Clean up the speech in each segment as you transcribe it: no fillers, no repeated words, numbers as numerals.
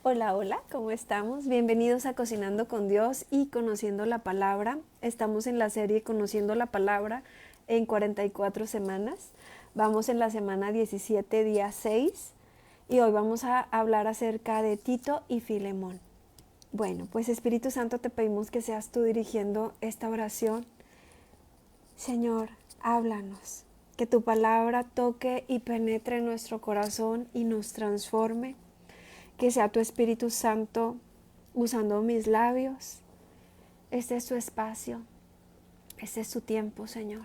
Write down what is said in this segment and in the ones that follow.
Hola, hola, ¿cómo estamos? Bienvenidos a Cocinando con Dios y Conociendo la Palabra. Estamos en la serie Conociendo la Palabra en 44 semanas. Vamos en la semana 17, día 6, y hoy vamos a hablar acerca de Tito y Filemón. Bueno, pues Espíritu Santo, te pedimos que seas tú dirigiendo esta oración. Señor, háblanos, que tu palabra toque y penetre en nuestro corazón y nos transforme. Que sea tu Espíritu Santo usando mis labios. Este es tu espacio, este es tu tiempo, Señor.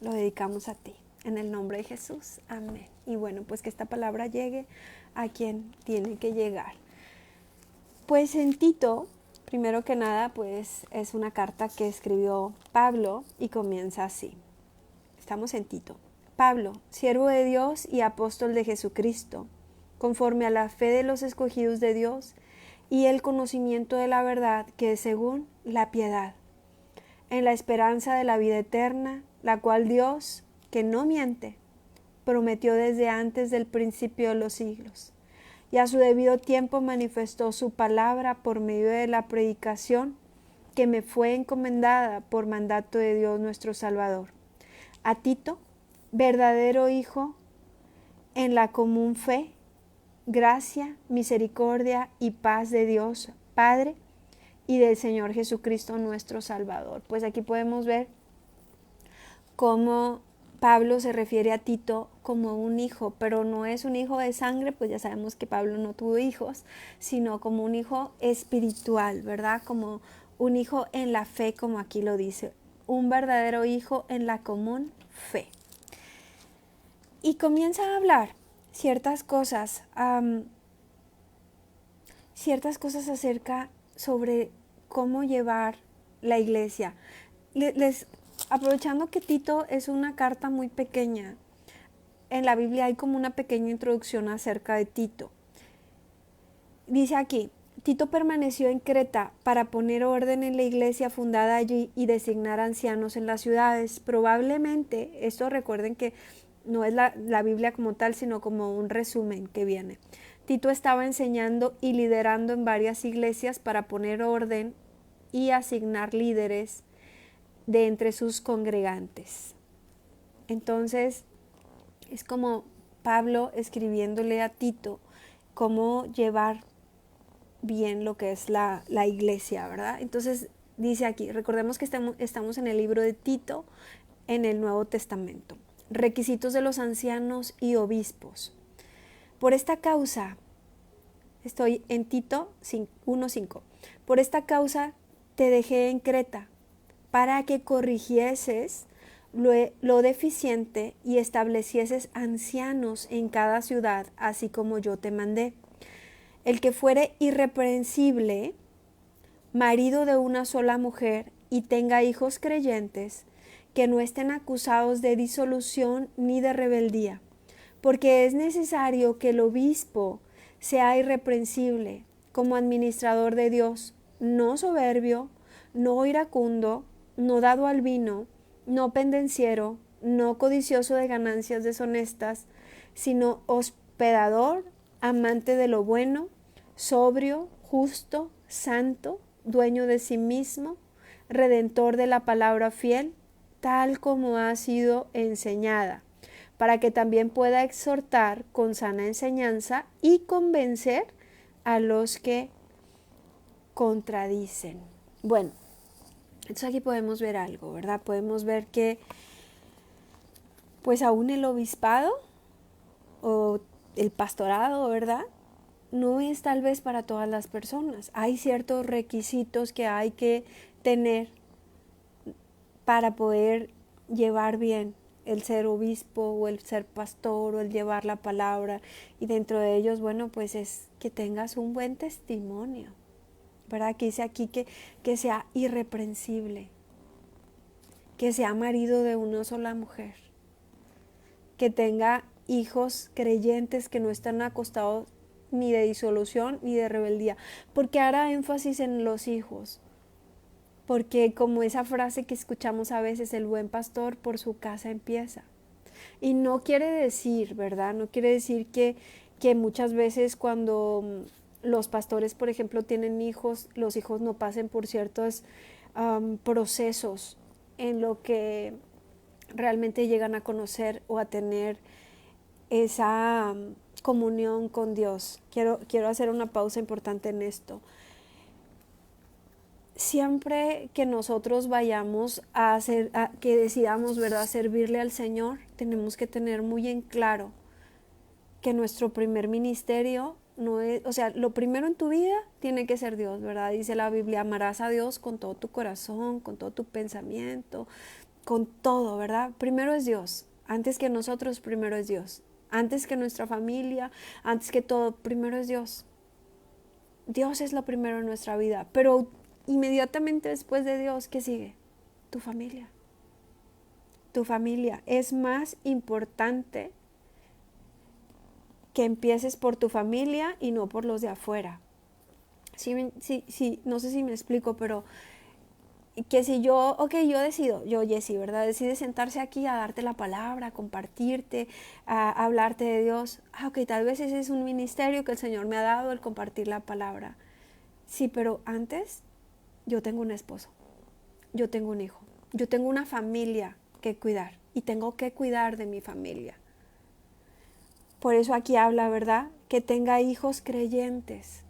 Lo dedicamos a ti. En el nombre de Jesús, amén. Y bueno, pues que esta palabra llegue a quien tiene que llegar. Pues en Tito, primero que nada, pues es una carta que escribió Pablo y comienza así. Estamos en Tito. Pablo, siervo de Dios y apóstol de Jesucristo, conforme a la fe de los escogidos de Dios y el conocimiento de la verdad que es según la piedad, en la esperanza de la vida eterna, la cual Dios, que no miente, prometió desde antes del principio de los siglos, y a su debido tiempo manifestó su palabra por medio de la predicación que me fue encomendada por mandato de Dios nuestro Salvador. A Tito, verdadero hijo en la común fe, gracia, misericordia y paz de Dios Padre y del Señor Jesucristo nuestro Salvador. Pues aquí podemos ver cómo Pablo se refiere a Tito como un hijo, pero no es un hijo de sangre, pues ya sabemos que Pablo no tuvo hijos, sino como un hijo espiritual, ¿verdad? Como un hijo en la fe, como aquí lo dice, un verdadero hijo en la común fe. Y comienza a hablar ciertas cosas, acerca sobre cómo llevar la iglesia. Aprovechando que Tito es una carta muy pequeña, en la Biblia hay como una pequeña introducción acerca de Tito. Dice aquí, Tito permaneció en Creta para poner orden en la iglesia fundada allí y designar ancianos en las ciudades. Probablemente, esto recuerden que no es la Biblia como tal, sino como un resumen que viene. Tito estaba enseñando y liderando en varias iglesias para poner orden y asignar líderes de entre sus congregantes. Entonces, es como Pablo escribiéndole a Tito cómo llevar bien lo que es la iglesia, ¿verdad? Entonces dice aquí, recordemos que estamos en el libro de Tito en el Nuevo Testamento. Requisitos de los ancianos y obispos. Por esta causa, estoy en Tito 1:5. Por esta causa te dejé en Creta, para que corrigieses lo deficiente y establecieses ancianos en cada ciudad, así como yo te mandé. El que fuere irreprensible, marido de una sola mujer, y tenga hijos creyentes, que no estén acusados de disolución ni de rebeldía, porque es necesario que el obispo sea irreprensible como administrador de Dios, no soberbio, no iracundo, no dado al vino, no pendenciero, no codicioso de ganancias deshonestas, sino hospedador, amante de lo bueno, sobrio, justo, santo, dueño de sí mismo, redentor de la palabra fiel, tal como ha sido enseñada, para que también pueda exhortar con sana enseñanza y convencer a los que contradicen. Bueno, entonces aquí podemos ver algo, ¿verdad? Podemos ver que pues aún el obispado o el pastorado, ¿verdad? No es tal vez para todas las personas. Hay ciertos requisitos que hay que tener para poder llevar bien el ser obispo o el ser pastor o el llevar la palabra, y dentro de ellos, bueno, pues es que tengas un buen testimonio, ¿verdad? Que dice aquí que sea irreprensible, que sea marido de una sola mujer, que tenga hijos creyentes que no están acostados ni de disolución ni de rebeldía, porque hará énfasis en los hijos, porque como esa frase que escuchamos a veces, el buen pastor por su casa empieza. Y no quiere decir, ¿verdad? No quiere decir que muchas veces cuando los pastores, por ejemplo, tienen hijos, los hijos no pasen por ciertos procesos en lo que realmente llegan a conocer o a tener esa comunión con Dios. Quiero hacer una pausa importante en esto. Siempre que nosotros vayamos a hacer, que decidamos, ¿verdad?, servirle al Señor, tenemos que tener muy en claro que nuestro primer ministerio no es, o sea, lo primero en tu vida tiene que ser Dios, ¿verdad? Dice la Biblia, amarás a Dios con todo tu corazón, con todo tu pensamiento, con todo, ¿verdad? Primero es Dios. Antes que nosotros, primero es Dios. Antes que nuestra familia, antes que todo, primero es Dios. Dios es lo primero en nuestra vida, pero inmediatamente después de Dios, ¿qué sigue? Tu familia. Tu familia es más importante que empieces por tu familia y no por los de afuera. Sí, no sé si me explico, pero que si yo decido, Jessie, ¿verdad? Decide sentarse aquí a darte la palabra, a compartirte, a hablarte de Dios. Ok, tal vez ese es un ministerio que el Señor me ha dado, el compartir la palabra. Sí, pero antes yo tengo un esposo, yo tengo un hijo, yo tengo una familia que cuidar y tengo que cuidar de mi familia. Por eso aquí habla, ¿verdad? Que tenga hijos creyentes.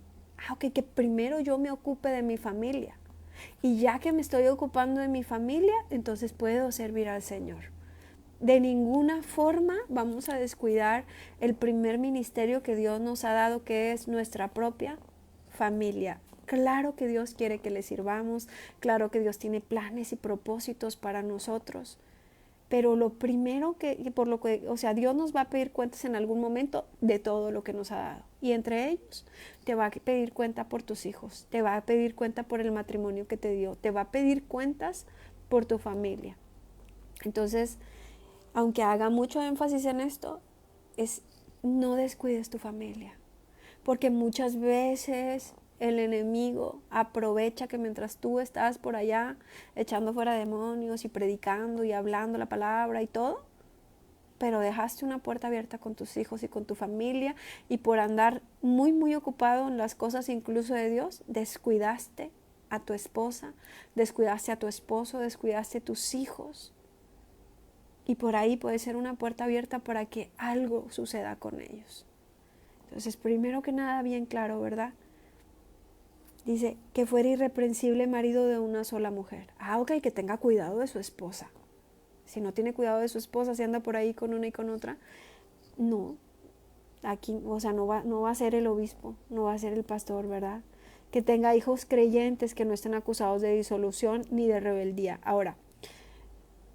Ok, que primero yo me ocupe de mi familia. Y ya que me estoy ocupando de mi familia, entonces puedo servir al Señor. De ninguna forma vamos a descuidar el primer ministerio que Dios nos ha dado, que es nuestra propia familia. Claro que Dios quiere que le sirvamos, claro que Dios tiene planes y propósitos para nosotros. Pero lo primero Dios nos va a pedir cuentas en algún momento de todo lo que nos ha dado. Y entre ellos, te va a pedir cuenta por tus hijos, te va a pedir cuenta por el matrimonio que te dio, te va a pedir cuentas por tu familia. Entonces, aunque haga mucho énfasis en esto, no descuides tu familia. Porque muchas veces el enemigo aprovecha que mientras tú estás por allá echando fuera demonios y predicando y hablando la palabra y todo, pero dejaste una puerta abierta con tus hijos y con tu familia, y por andar muy ocupado en las cosas incluso de Dios, descuidaste a tu esposa, descuidaste a tu esposo, descuidaste a tus hijos. Y por ahí puede ser una puerta abierta para que algo suceda con ellos. Entonces, primero que nada, bien claro, ¿verdad? Dice que fuera irreprensible marido de una sola mujer. Ok, que tenga cuidado de su esposa. Si no tiene cuidado de su esposa, si anda por ahí con una y con otra, no. Aquí, no va a ser el obispo, no va a ser el pastor, ¿verdad? Que tenga hijos creyentes que no estén acusados de disolución ni de rebeldía. Ahora,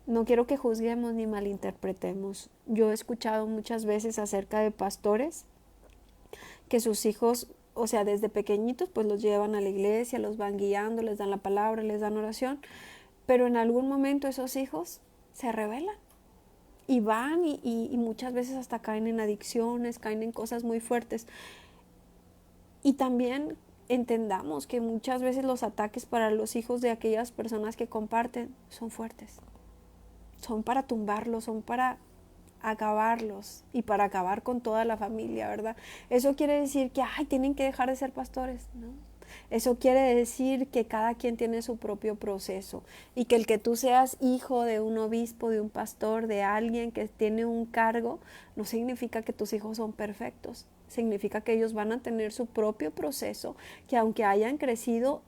no quiero que juzguemos ni malinterpretemos. Yo he escuchado muchas veces acerca de pastores que sus hijos, desde pequeñitos, pues los llevan a la iglesia, los van guiando, les dan la palabra, les dan oración, pero en algún momento esos hijos se rebelan y van y muchas veces hasta caen en adicciones, caen en cosas muy fuertes. Y también entendamos que muchas veces los ataques para los hijos de aquellas personas que comparten son fuertes. Son para tumbarlos, son para acabarlos y para acabar con toda la familia, ¿verdad? Eso quiere decir que tienen que dejar de ser pastores, ¿no? Eso quiere decir que cada quien tiene su propio proceso, y que el que tú seas hijo de un obispo, de un pastor, de alguien que tiene un cargo, no significa que tus hijos son perfectos. Significa que ellos van a tener su propio proceso, que aunque hayan crecido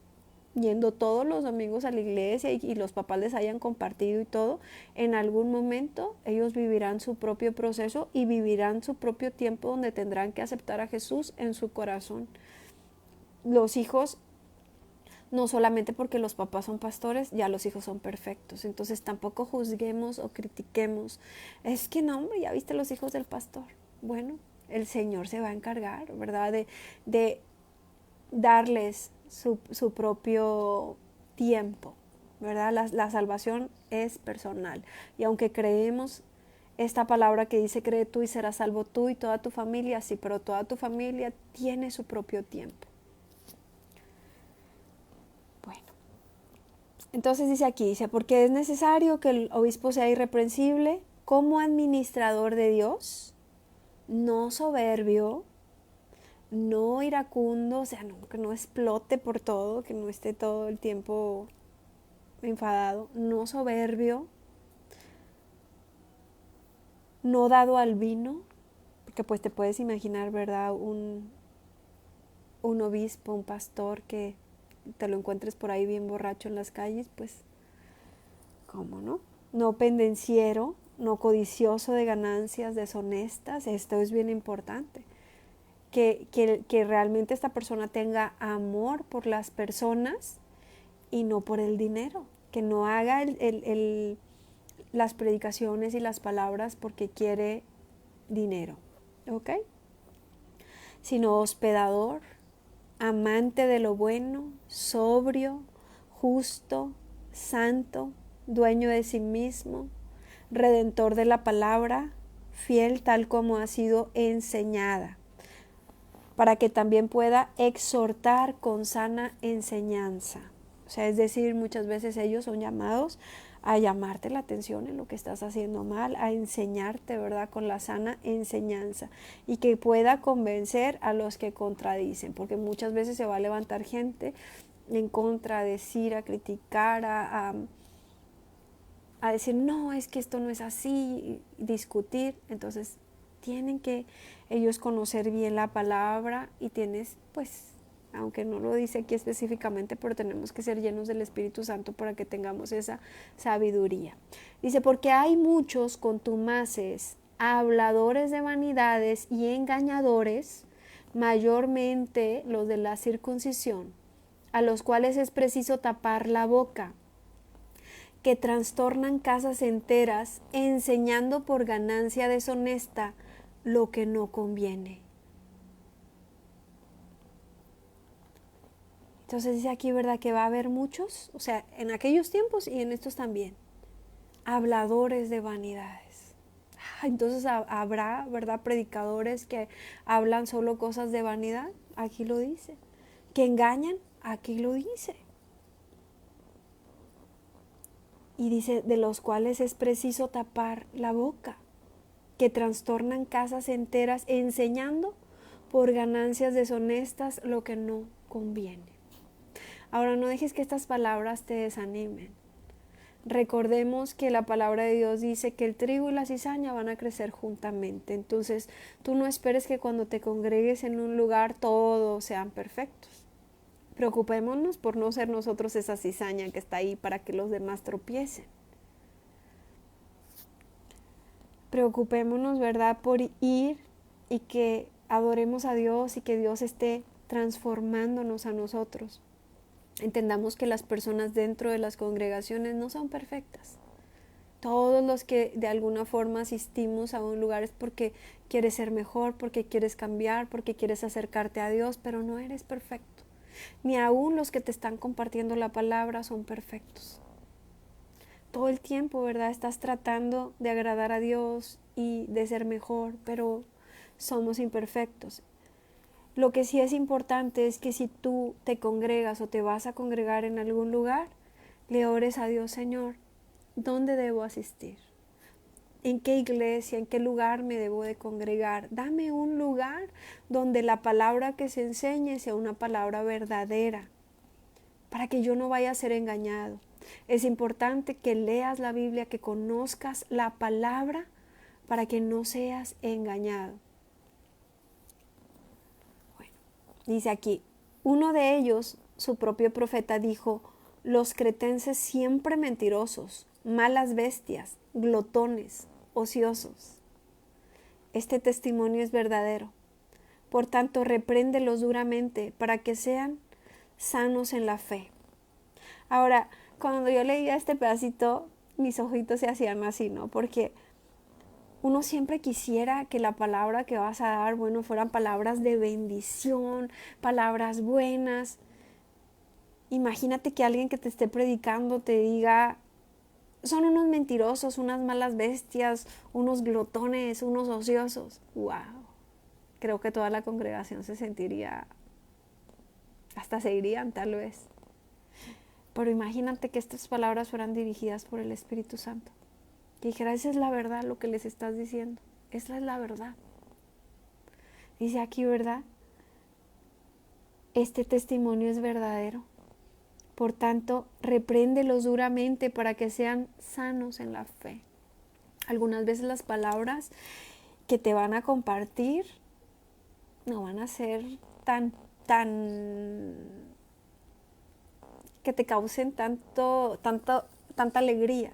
yendo todos los domingos a la iglesia y los papás les hayan compartido y todo, en algún momento ellos vivirán su propio proceso y vivirán su propio tiempo donde tendrán que aceptar a Jesús en su corazón. Los hijos, no solamente porque los papás son pastores, ya los hijos son perfectos. Entonces tampoco juzguemos o critiquemos. Es que no, hombre, ya viste los hijos del pastor. Bueno, el Señor se va a encargar, ¿verdad? De darles su propio tiempo, ¿verdad? La salvación es personal. Y aunque creemos esta palabra que dice, cree tú y serás salvo tú y toda tu familia, sí, pero toda tu familia tiene su propio tiempo. Bueno, entonces dice, porque es necesario que el obispo sea irreprensible como administrador de Dios, no soberbio, no iracundo, o sea, no, que no explote por todo, que no esté todo el tiempo enfadado, no soberbio, no dado al vino, porque pues te puedes imaginar, ¿verdad? Un obispo, un pastor que te lo encuentres por ahí bien borracho en las calles, pues, ¿cómo no? No pendenciero, no codicioso de ganancias deshonestas, esto es bien importante. Que realmente esta persona tenga amor por las personas y no por el dinero, que no haga las predicaciones y las palabras porque quiere dinero, ¿ok? Sino hospedador, amante de lo bueno, sobrio, justo, santo, dueño de sí mismo, redentor de la palabra, fiel tal como ha sido enseñada, para que también pueda exhortar con sana enseñanza. O sea, es decir, muchas veces ellos son llamados a llamarte la atención en lo que estás haciendo mal, a enseñarte, ¿verdad?, con la sana enseñanza, y que pueda convencer a los que contradicen, porque muchas veces se va a levantar gente en contra, a decir, a criticar, a decir, no, es que esto no es así, discutir. Entonces tienen que ellos conocer bien la palabra y tienes, pues, aunque no lo dice aquí específicamente, pero tenemos que ser llenos del Espíritu Santo para que tengamos esa sabiduría. Dice, porque hay muchos contumaces, habladores de vanidades y engañadores, mayormente los de la circuncisión, a los cuales es preciso tapar la boca, que trastornan casas enteras, enseñando por ganancia deshonesta lo que no conviene. Entonces dice aquí, ¿verdad?, que va a haber muchos, o sea, en aquellos tiempos y en estos también, habladores de vanidades. Entonces habrá, ¿verdad?, predicadores que hablan solo cosas de vanidad, aquí lo dice. Que engañan, aquí lo dice. Y dice, de los cuales es preciso tapar la boca, que trastornan casas enteras enseñando por ganancias deshonestas lo que no conviene. Ahora, no dejes que estas palabras te desanimen. Recordemos que la palabra de Dios dice que el trigo y la cizaña van a crecer juntamente. Entonces, tú no esperes que cuando te congregues en un lugar todos sean perfectos. Preocupémonos por no ser nosotros esa cizaña que está ahí para que los demás tropiecen. Preocupémonos, ¿verdad?, por ir y que adoremos a Dios y que Dios esté transformándonos a nosotros. Entendamos que las personas dentro de las congregaciones no son perfectas. Todos los que de alguna forma asistimos a un lugar es porque quieres ser mejor, porque quieres cambiar, porque quieres acercarte a Dios, pero no eres perfecto. Ni aún los que te están compartiendo la palabra son perfectos. Todo el tiempo, ¿verdad?, estás tratando de agradar a Dios y de ser mejor, pero somos imperfectos. Lo que sí es importante es que si tú te congregas o te vas a congregar en algún lugar, le ores a Dios, Señor, ¿dónde debo asistir? ¿En qué iglesia, en qué lugar me debo de congregar? Dame un lugar donde la palabra que se enseñe sea una palabra verdadera, para que yo no vaya a ser engañado. Es importante que leas la Biblia, que conozcas la palabra para que no seas engañado. Bueno, dice aquí, uno de ellos, su propio profeta, dijo, los cretenses siempre mentirosos, malas bestias, glotones, ociosos. Este testimonio es verdadero. Por tanto, repréndelos duramente para que sean sanos en la fe. Ahora, cuando yo leía este pedacito, mis ojitos se hacían así, ¿no? Porque uno siempre quisiera que la palabra que vas a dar, bueno, fueran palabras de bendición, palabras buenas. Imagínate que alguien que te esté predicando te diga, son unos mentirosos, unas malas bestias, unos glotones, unos ociosos. ¡Wow! Creo que toda la congregación se sentiría, hasta se irían tal vez. Pero imagínate que estas palabras fueran dirigidas por el Espíritu Santo. Que dijera, esa es la verdad lo que les estás diciendo. Esa es la verdad. Dice aquí, ¿verdad?, Este testimonio es verdadero. Por tanto, repréndelos duramente para que sean sanos en la fe. Algunas veces las palabras que te van a compartir no van a ser tan que te causen tanta alegría,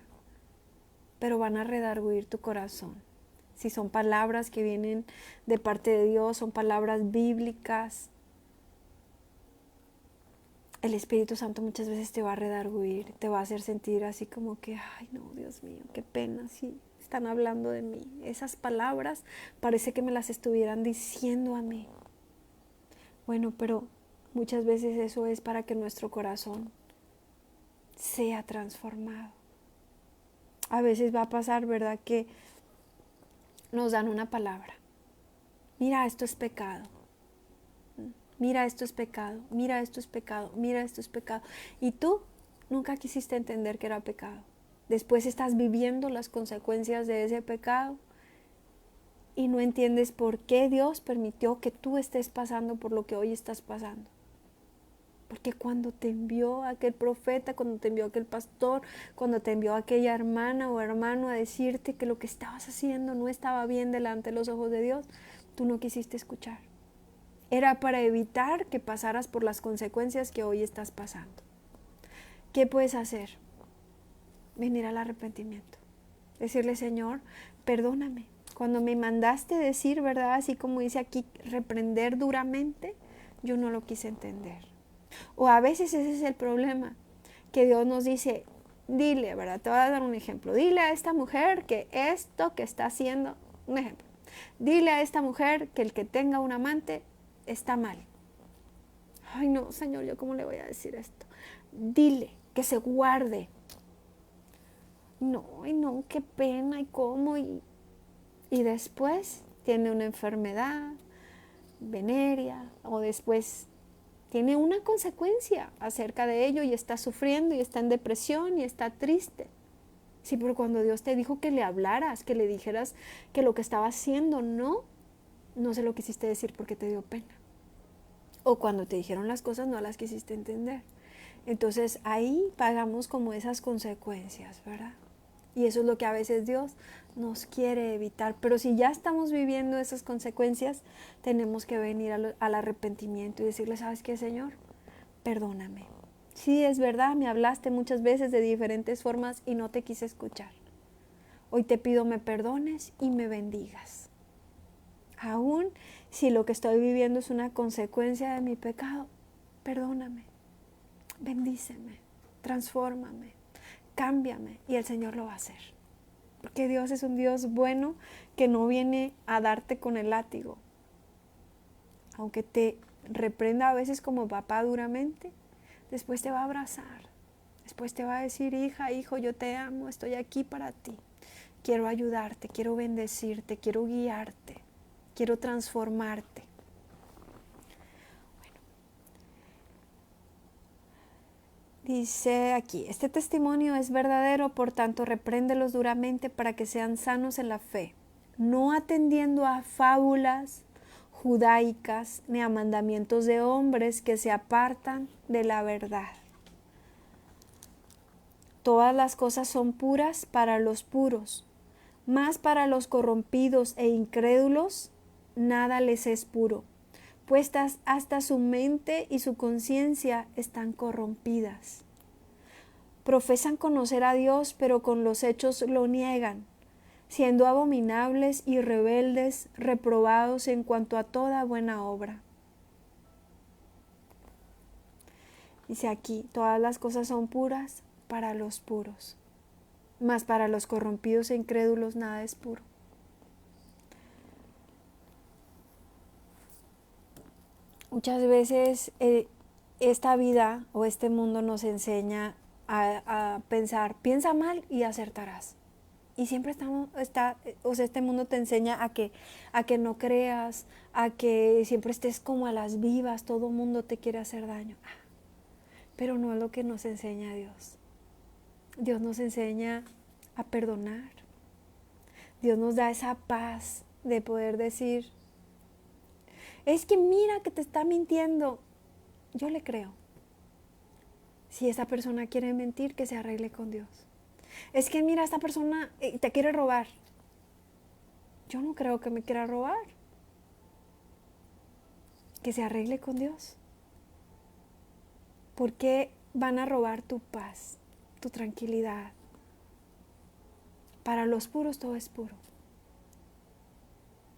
pero van a redarguir tu corazón. Si son palabras que vienen de parte de Dios, son palabras bíblicas, el Espíritu Santo muchas veces te va a redarguir, te va a hacer sentir así como que, ay no, Dios mío, qué pena, sí, están hablando de mí. Esas palabras parece que me las estuvieran diciendo a mí. Bueno, pero muchas veces eso es para que nuestro corazón sea transformado. A veces va a pasar, ¿verdad?, que nos dan una palabra. Mira, esto es pecado. Mira, esto es pecado. Mira, esto es pecado. Mira, esto es pecado. Y tú nunca quisiste entender que era pecado. Después estás viviendo las consecuencias de ese pecado y no entiendes por qué Dios permitió que tú estés pasando por lo que hoy estás pasando. Porque cuando te envió aquel profeta, cuando te envió aquel pastor, cuando te envió aquella hermana o hermano a decirte que lo que estabas haciendo no estaba bien delante de los ojos de Dios, tú no quisiste escuchar. Era para evitar que pasaras por las consecuencias que hoy estás pasando. ¿Qué puedes hacer? Venir al arrepentimiento. Decirle, Señor, perdóname. Cuando me mandaste decir, ¿verdad?, así como dice aquí, reprender duramente, yo no lo quise entender. O a veces ese es el problema, que Dios nos dice, dile, ¿verdad? Te voy a dar un ejemplo. Dile a esta mujer que esto que está haciendo, un ejemplo. Dile a esta mujer que el que tenga un amante está mal. Ay no, Señor, ¿yo cómo le voy a decir esto? Dile que se guarde. No, ay no, qué pena, y cómo, y después tiene una enfermedad venérea, o después tiene una consecuencia acerca de ello y está sufriendo y está en depresión y está triste. Sí, pero cuando Dios te dijo que le hablaras, que le dijeras que lo que estaba haciendo no se lo quisiste decir porque te dio pena. O cuando te dijeron las cosas no las quisiste entender. Entonces ahí pagamos como esas consecuencias, ¿verdad? Y eso es lo que a veces Dios nos quiere evitar. Pero si ya estamos viviendo esas consecuencias, tenemos que venir al arrepentimiento y decirle, ¿sabes qué, Señor? Perdóname. Sí, es verdad, me hablaste muchas veces de diferentes formas y no te quise escuchar. Hoy te pido me perdones y me bendigas. Aún si lo que estoy viviendo es una consecuencia de mi pecado, perdóname, bendíceme, transfórmame, cámbiame, y el Señor lo va a hacer. Porque Dios es un Dios bueno que no viene a darte con el látigo. Aunque te reprenda a veces como papá duramente, después te va a abrazar. Después te va a decir, hija, hijo, yo te amo, estoy aquí para ti. Quiero ayudarte, quiero bendecirte, quiero guiarte, quiero transformarte. Dice aquí, este testimonio es verdadero, por tanto, repréndelos duramente para que sean sanos en la fe, no atendiendo a fábulas judaicas ni a mandamientos de hombres que se apartan de la verdad. Todas las cosas son puras para los puros, mas para los corrompidos e incrédulos nada les es puro, pues hasta su mente y su conciencia están corrompidas. Profesan conocer a Dios, pero con los hechos lo niegan, siendo abominables y rebeldes, reprobados en cuanto a toda buena obra. Dice aquí, todas las cosas son puras para los puros, mas para los corrompidos e incrédulos nada es puro. Muchas veces esta vida o este mundo nos enseña a pensar, piensa mal y acertarás. Y siempre este mundo te enseña a que no creas, a que siempre estés como a las vivas, todo mundo te quiere hacer daño. Pero no es lo que nos enseña Dios. Dios nos enseña a perdonar. Dios nos da esa paz de poder decir, es que mira que te está mintiendo. yo le creo. Si esta persona quiere mentir, que se arregle con Dios. Es que mira, esta persona te quiere robar. Yo no creo que me quiera robar. Que se arregle con Dios. ¿Por qué van a robar tu paz, tu tranquilidad? Para los puros todo es puro.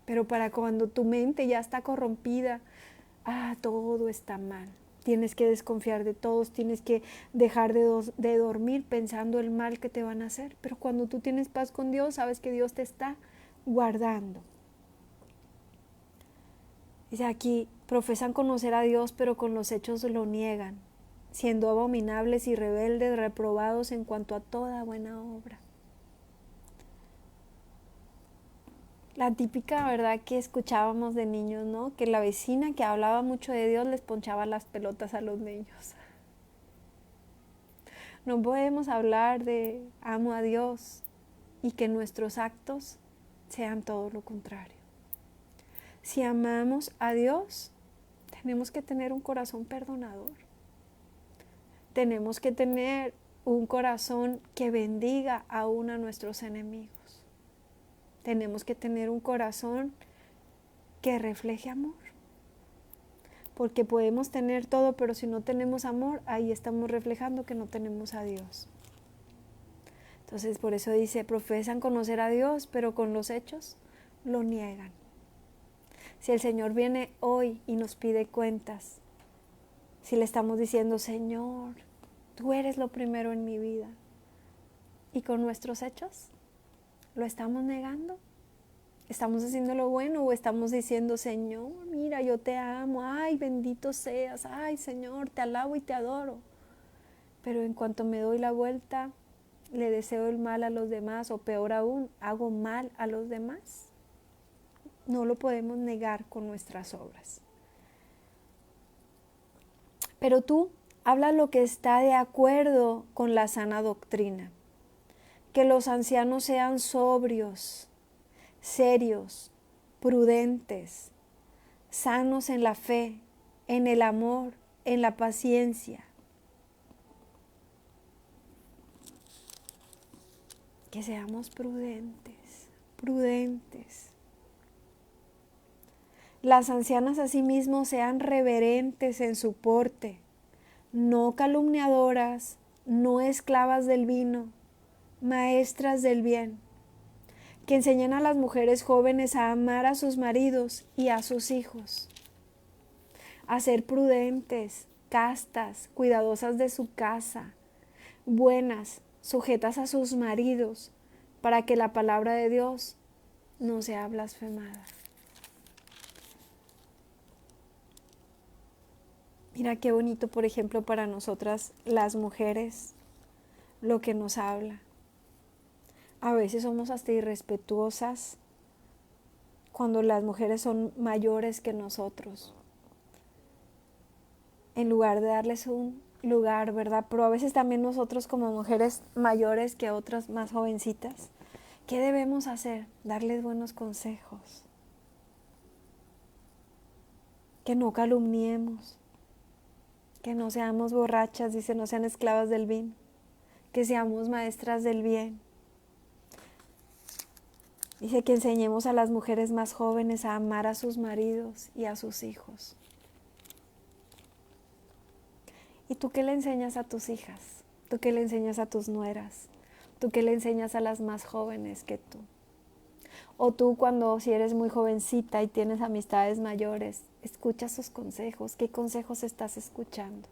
Pero para cuando tu mente ya está corrompida, todo está mal. Tienes que desconfiar de todos, tienes que dejar de dormir pensando el mal que te van a hacer. Pero cuando tú tienes paz con Dios, sabes que Dios te está guardando. Dice aquí, profesan conocer a Dios, pero con los hechos lo niegan, siendo abominables y rebeldes, reprobados en cuanto a toda buena obra. La típica verdad que escuchábamos de niños, ¿no? Que la vecina que hablaba mucho de Dios les ponchaba las pelotas a los niños. No podemos hablar de amo a Dios y que nuestros actos sean todo lo contrario. Si amamos a Dios, tenemos que tener un corazón perdonador. Tenemos que tener un corazón que bendiga aún a nuestros enemigos. Tenemos que tener un corazón que refleje amor. Porque podemos tener todo, pero si no tenemos amor, ahí estamos reflejando que no tenemos a Dios. Entonces, por eso dice, profesan conocer a Dios, pero con los hechos lo niegan. Si el Señor viene hoy y nos pide cuentas, si le estamos diciendo, Señor, tú eres lo primero en mi vida, y con nuestros hechos, ¿lo estamos negando? ¿Estamos haciendo lo bueno o estamos diciendo, Señor, mira, yo te amo, ay, bendito seas, ay, Señor, te alabo y te adoro? Pero en cuanto me doy la vuelta, le deseo el mal a los demás, o peor aún, hago mal a los demás. No lo podemos negar con nuestras obras. Pero tú habla lo que está de acuerdo con la sana doctrina. Que los ancianos sean sobrios, serios, prudentes, sanos en la fe, en el amor, en la paciencia. Que seamos prudentes, prudentes. Las ancianas asimismo sean reverentes en su porte, no calumniadoras, no esclavas del vino, maestras del bien, que enseñen a las mujeres jóvenes a amar a sus maridos y a sus hijos, a ser prudentes, castas, cuidadosas de su casa, buenas, sujetas a sus maridos, para que la palabra de Dios no sea blasfemada. Mira qué bonito, por ejemplo, para nosotras las mujeres, lo que nos habla. A veces somos hasta irrespetuosas cuando las mujeres son mayores que nosotros. En lugar de darles un lugar, ¿verdad? Pero a veces también nosotros como mujeres mayores que otras más jovencitas, ¿qué debemos hacer? Darles buenos consejos. Que no calumniemos. Que no seamos borrachas, dice, no sean esclavas del vino. Que seamos maestras del bien. Dice que enseñemos a las mujeres más jóvenes a amar a sus maridos y a sus hijos. ¿Y tú qué le enseñas a tus hijas? ¿Tú qué le enseñas a tus nueras? ¿Tú qué le enseñas a las más jóvenes que tú? O tú si eres muy jovencita y tienes amistades mayores, escucha sus consejos. ¿Qué consejos estás escuchando?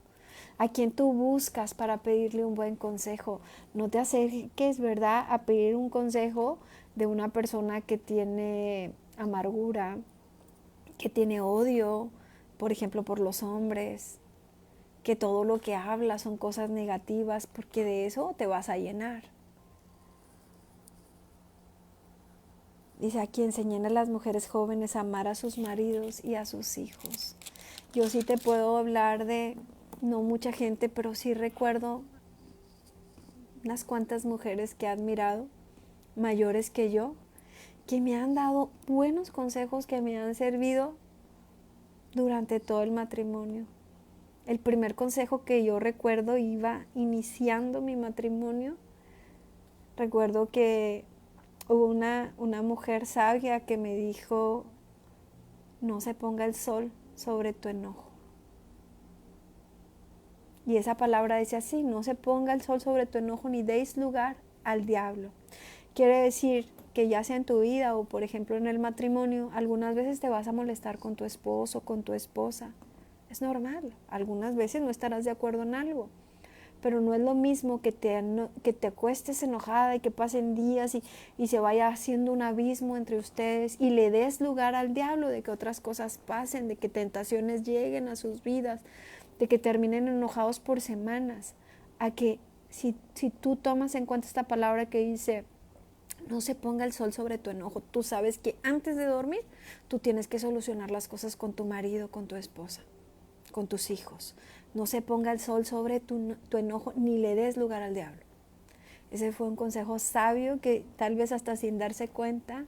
¿A quién tú buscas para pedirle un buen consejo? No te acerques, ¿verdad?, a pedir un consejo de una persona que tiene amargura, que tiene odio, por ejemplo, por los hombres, que todo lo que habla son cosas negativas, porque de eso te vas a llenar. Dice aquí, enseñan a las mujeres jóvenes a amar a sus maridos y a sus hijos. Yo sí te puedo hablar de, no mucha gente, pero sí recuerdo unas cuantas mujeres que he admirado, mayores que yo, que me han dado buenos consejos que me han servido durante todo el matrimonio. El primer consejo que yo recuerdo, iba iniciando mi matrimonio. Recuerdo que hubo una mujer sabia que me dijo: no se ponga el sol sobre tu enojo. Y esa palabra dice así: no se ponga el sol sobre tu enojo, ni deis lugar al diablo. Quiere decir que ya sea en tu vida o por ejemplo en el matrimonio, algunas veces te vas a molestar con tu esposo, con tu esposa. Es normal, algunas veces no estarás de acuerdo en algo, pero no es lo mismo que te acuestes enojada y que pasen días y se vaya haciendo un abismo entre ustedes y le des lugar al diablo de que otras cosas pasen, de que tentaciones lleguen a sus vidas, de que terminen enojados por semanas, a que si tú tomas en cuenta esta palabra que dice: no se ponga el sol sobre tu enojo, tú sabes que antes de dormir tú tienes que solucionar las cosas con tu marido, con tu esposa, con tus hijos. No se ponga el sol sobre tu enojo, ni le des lugar al diablo. Ese fue un consejo sabio que tal vez hasta sin darse cuenta,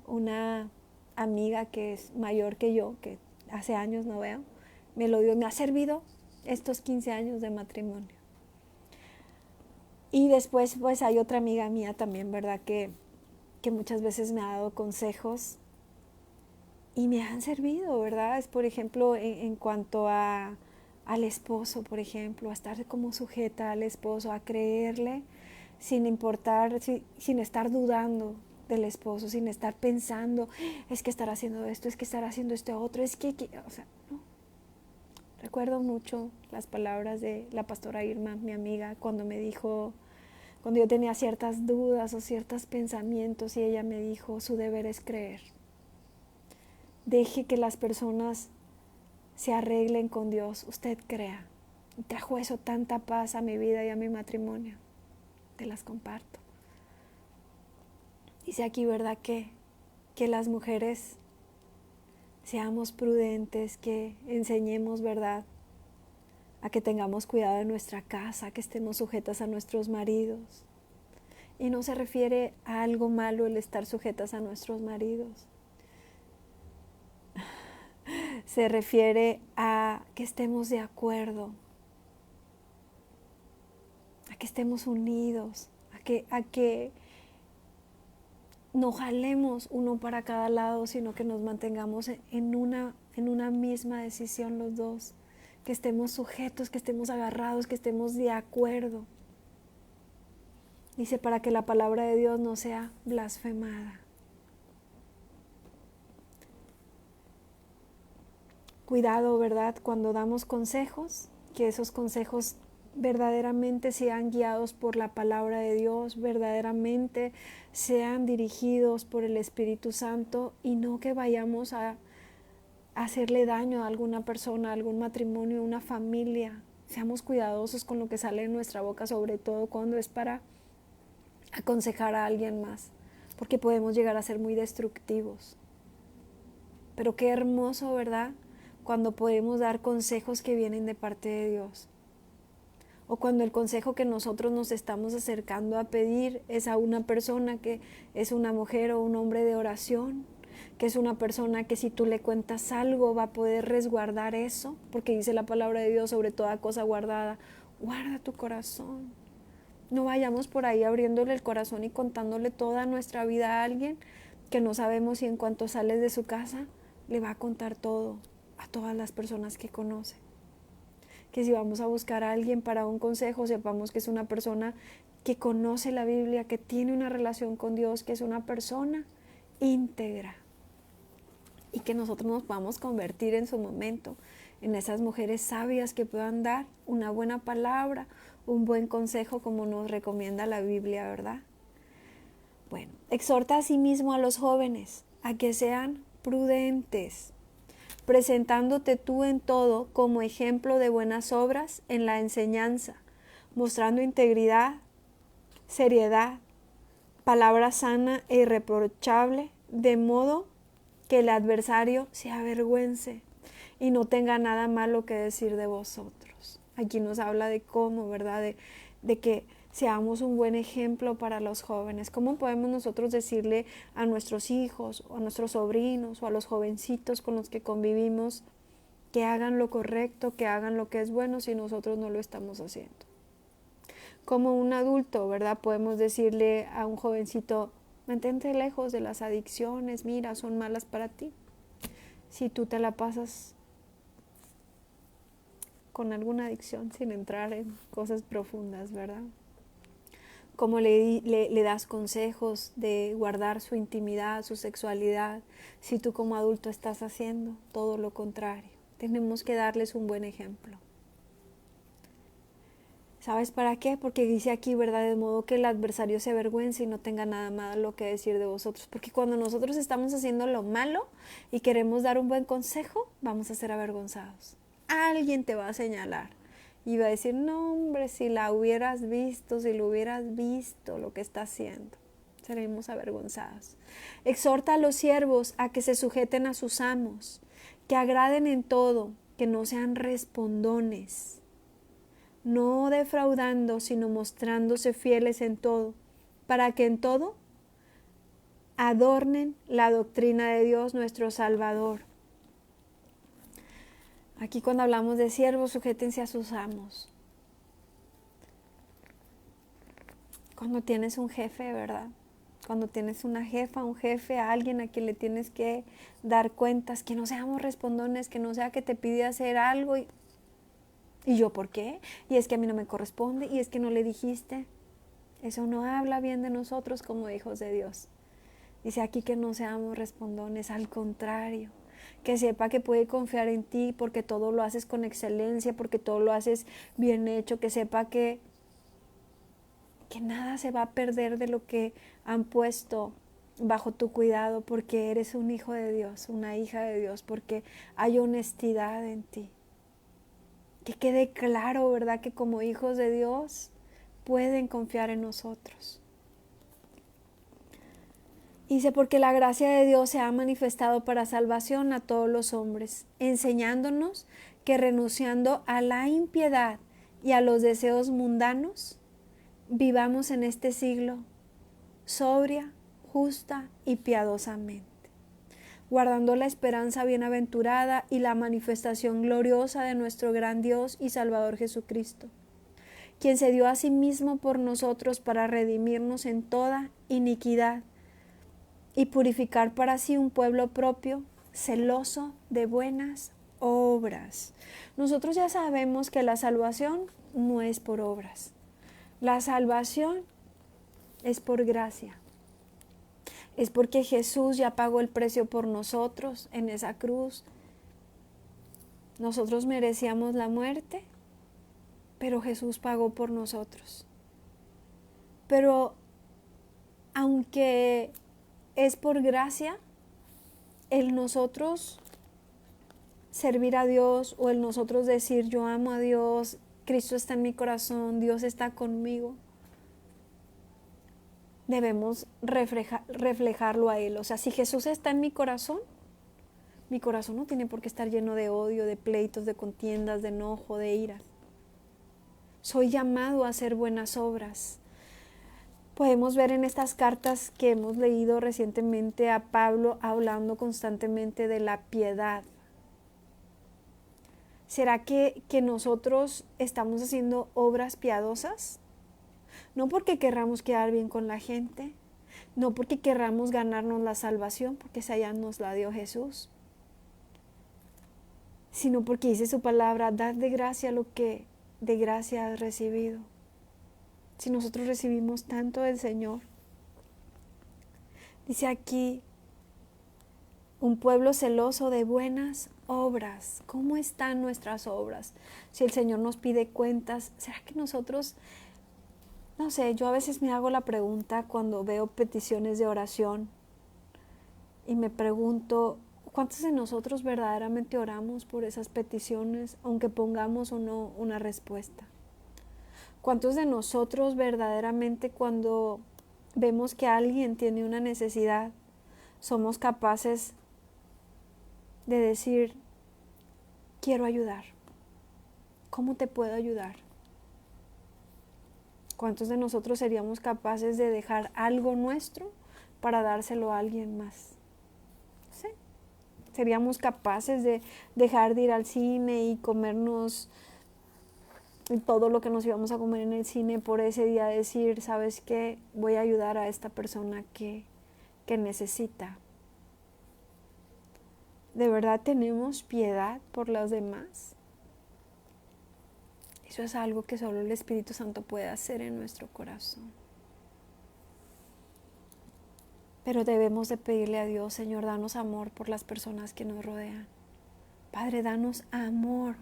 una amiga que es mayor que yo, que hace años no veo, me lo dio, me ha servido estos 15 años de matrimonio. Y después pues hay otra amiga mía también, ¿verdad? Que muchas veces me ha dado consejos y me han servido, ¿verdad? Es por ejemplo en cuanto al esposo, por ejemplo, a estar como sujeta al esposo, a creerle sin importar, sin estar dudando del esposo, sin estar pensando: es que estará haciendo esto, es que estará haciendo esto otro, es que o sea, no. Recuerdo mucho las palabras de la pastora Irma, mi amiga, cuando me dijo, cuando yo tenía ciertas dudas o ciertos pensamientos, y ella me dijo: su deber es creer. Deje que las personas se arreglen con Dios, usted crea. Y trajo eso tanta paz a mi vida y a mi matrimonio. Te las comparto. Dice aquí, ¿verdad? Que las mujeres seamos prudentes, que enseñemos, ¿verdad?, a que tengamos cuidado de nuestra casa, que estemos sujetas a nuestros maridos. Y no se refiere a algo malo el estar sujetas a nuestros maridos. Se refiere a que estemos de acuerdo, a que estemos unidos, a que no jalemos uno para cada lado, sino que nos mantengamos en una misma decisión los dos, que estemos sujetos, que estemos agarrados, que estemos de acuerdo. Dice: para que la palabra de Dios no sea blasfemada. Cuidado, ¿verdad?, cuando damos consejos, que esos consejos verdaderamente sean guiados por la palabra de Dios, verdaderamente sean dirigidos por el Espíritu Santo, y no que vayamos a hacerle daño a alguna persona, a algún matrimonio, a una familia. Seamos cuidadosos con lo que sale de nuestra boca, sobre todo cuando es para aconsejar a alguien más, porque podemos llegar a ser muy destructivos. Pero qué hermoso, ¿verdad?, cuando podemos dar consejos que vienen de parte de Dios. O cuando el consejo que nosotros nos estamos acercando a pedir es a una persona que es una mujer o un hombre de oración, que es una persona que si tú le cuentas algo va a poder resguardar eso, porque dice la palabra de Dios: sobre toda cosa guardada, guarda tu corazón. No vayamos por ahí abriéndole el corazón y contándole toda nuestra vida a alguien que no sabemos si en cuanto sales de su casa le va a contar todo a todas las personas que conoce. Que si vamos a buscar a alguien para un consejo, sepamos que es una persona que conoce la Biblia, que tiene una relación con Dios, que es una persona íntegra, y que nosotros nos podamos convertir en su momento en esas mujeres sabias que puedan dar una buena palabra, un buen consejo, como nos recomienda la Biblia, ¿verdad? Bueno, exhorta a sí mismo a los jóvenes a que sean prudentes, presentándote tú en todo como ejemplo de buenas obras en la enseñanza, mostrando integridad, seriedad, palabra sana e irreprochable, de modo que el adversario se avergüence y no tenga nada malo que decir de vosotros. Aquí nos habla de cómo, ¿verdad?, de que seamos un buen ejemplo para los jóvenes. ¿Cómo podemos nosotros decirle a nuestros hijos o a nuestros sobrinos o a los jovencitos con los que convivimos que hagan lo correcto, que hagan lo que es bueno si nosotros no lo estamos haciendo. Como un adulto, ¿verdad? Podemos decirle a un jovencito, mantente lejos de las adicciones, mira, son malas para ti. Si tú te la pasas con alguna adicción sin entrar en cosas profundas, ¿verdad? Como le das consejos de guardar su intimidad, su sexualidad, si tú como adulto estás haciendo todo lo contrario. Tenemos que darles un buen ejemplo. ¿Sabes para qué? Porque dice aquí, ¿verdad? De modo que el adversario se avergüence y no tenga nada malo que decir de vosotros. Porque cuando nosotros estamos haciendo lo malo y queremos dar un buen consejo, vamos a ser avergonzados. Alguien te va a señalar y va a decir, no hombre, si la hubieras visto, si lo hubieras visto lo que está haciendo. Seremos avergonzados. Exhorta a los siervos a que se sujeten a sus amos, que agraden en todo, que no sean respondones, no defraudando, sino mostrándose fieles en todo, para que en todo adornen la doctrina de Dios nuestro Salvador. Aquí cuando hablamos de siervos, sujétense a sus amos. Cuando tienes un jefe, ¿verdad? Cuando tienes una jefa, un jefe, a alguien a quien le tienes que dar cuentas, que no seamos respondones, que no sea que te pide hacer algo ¿y yo por qué? Y es que a mí no me corresponde, y es que no le dijiste. Eso no habla bien de nosotros como hijos de Dios. Dice aquí que no seamos respondones, al contrario, que sepa que puede confiar en ti porque todo lo haces con excelencia, porque todo lo haces bien hecho, que sepa que nada se va a perder de lo que han puesto bajo tu cuidado, porque eres un hijo de Dios, una hija de Dios, porque hay honestidad en ti. Que quede claro, ¿verdad? Que como hijos de Dios pueden confiar en nosotros. Dice, porque la gracia de Dios se ha manifestado para salvación a todos los hombres, enseñándonos que renunciando a la impiedad y a los deseos mundanos, vivamos en este siglo sobria, justa y piadosamente, guardando la esperanza bienaventurada y la manifestación gloriosa de nuestro gran Dios y Salvador Jesucristo, quien se dio a sí mismo por nosotros para redimirnos en toda iniquidad y purificar para sí un pueblo propio, celoso de buenas obras. Nosotros ya sabemos que la salvación no es por obras. La salvación es por gracia. Es porque Jesús ya pagó el precio por nosotros en esa cruz. Nosotros merecíamos la muerte, pero Jesús pagó por nosotros. Pero aunque es por gracia, el nosotros servir a Dios o el nosotros decir yo amo a Dios, Cristo está en mi corazón, Dios está conmigo, debemos reflejarlo a Él. O sea, si Jesús está en mi corazón no tiene por qué estar lleno de odio, de pleitos, de contiendas, de enojo, de ira. Soy llamado a hacer buenas obras. Podemos ver en estas cartas que hemos leído recientemente a Pablo hablando constantemente de la piedad. ¿Será que nosotros estamos haciendo obras piadosas? No porque querramos quedar bien con la gente, no porque querramos ganarnos la salvación, porque esa ya nos la dio Jesús, sino porque dice su palabra, dad de gracia lo que de gracia has recibido. Si nosotros recibimos tanto del Señor, dice aquí, un pueblo celoso de buenas obras. ¿Cómo están nuestras obras? Si el Señor nos pide cuentas, ¿será que nosotros, no sé, yo a veces me hago la pregunta cuando veo peticiones de oración y me pregunto, ¿cuántos de nosotros verdaderamente oramos por esas peticiones, aunque pongamos o no una respuesta? ¿Cuántos de nosotros verdaderamente cuando vemos que alguien tiene una necesidad, somos capaces de decir, quiero ayudar? ¿Cómo te puedo ayudar? ¿Cuántos de nosotros seríamos capaces de dejar algo nuestro para dárselo a alguien más? ¿Sí? ¿Seríamos capaces de dejar de ir al cine y comernos todo lo que nos íbamos a comer en el cine por ese día? Decir, ¿sabes qué? Voy a ayudar a esta persona que necesita. ¿De verdad tenemos piedad por los demás? Eso es algo que solo el Espíritu Santo puede hacer en nuestro corazón. Pero debemos de pedirle a Dios, Señor, danos amor por las personas que nos rodean. Padre, danos amor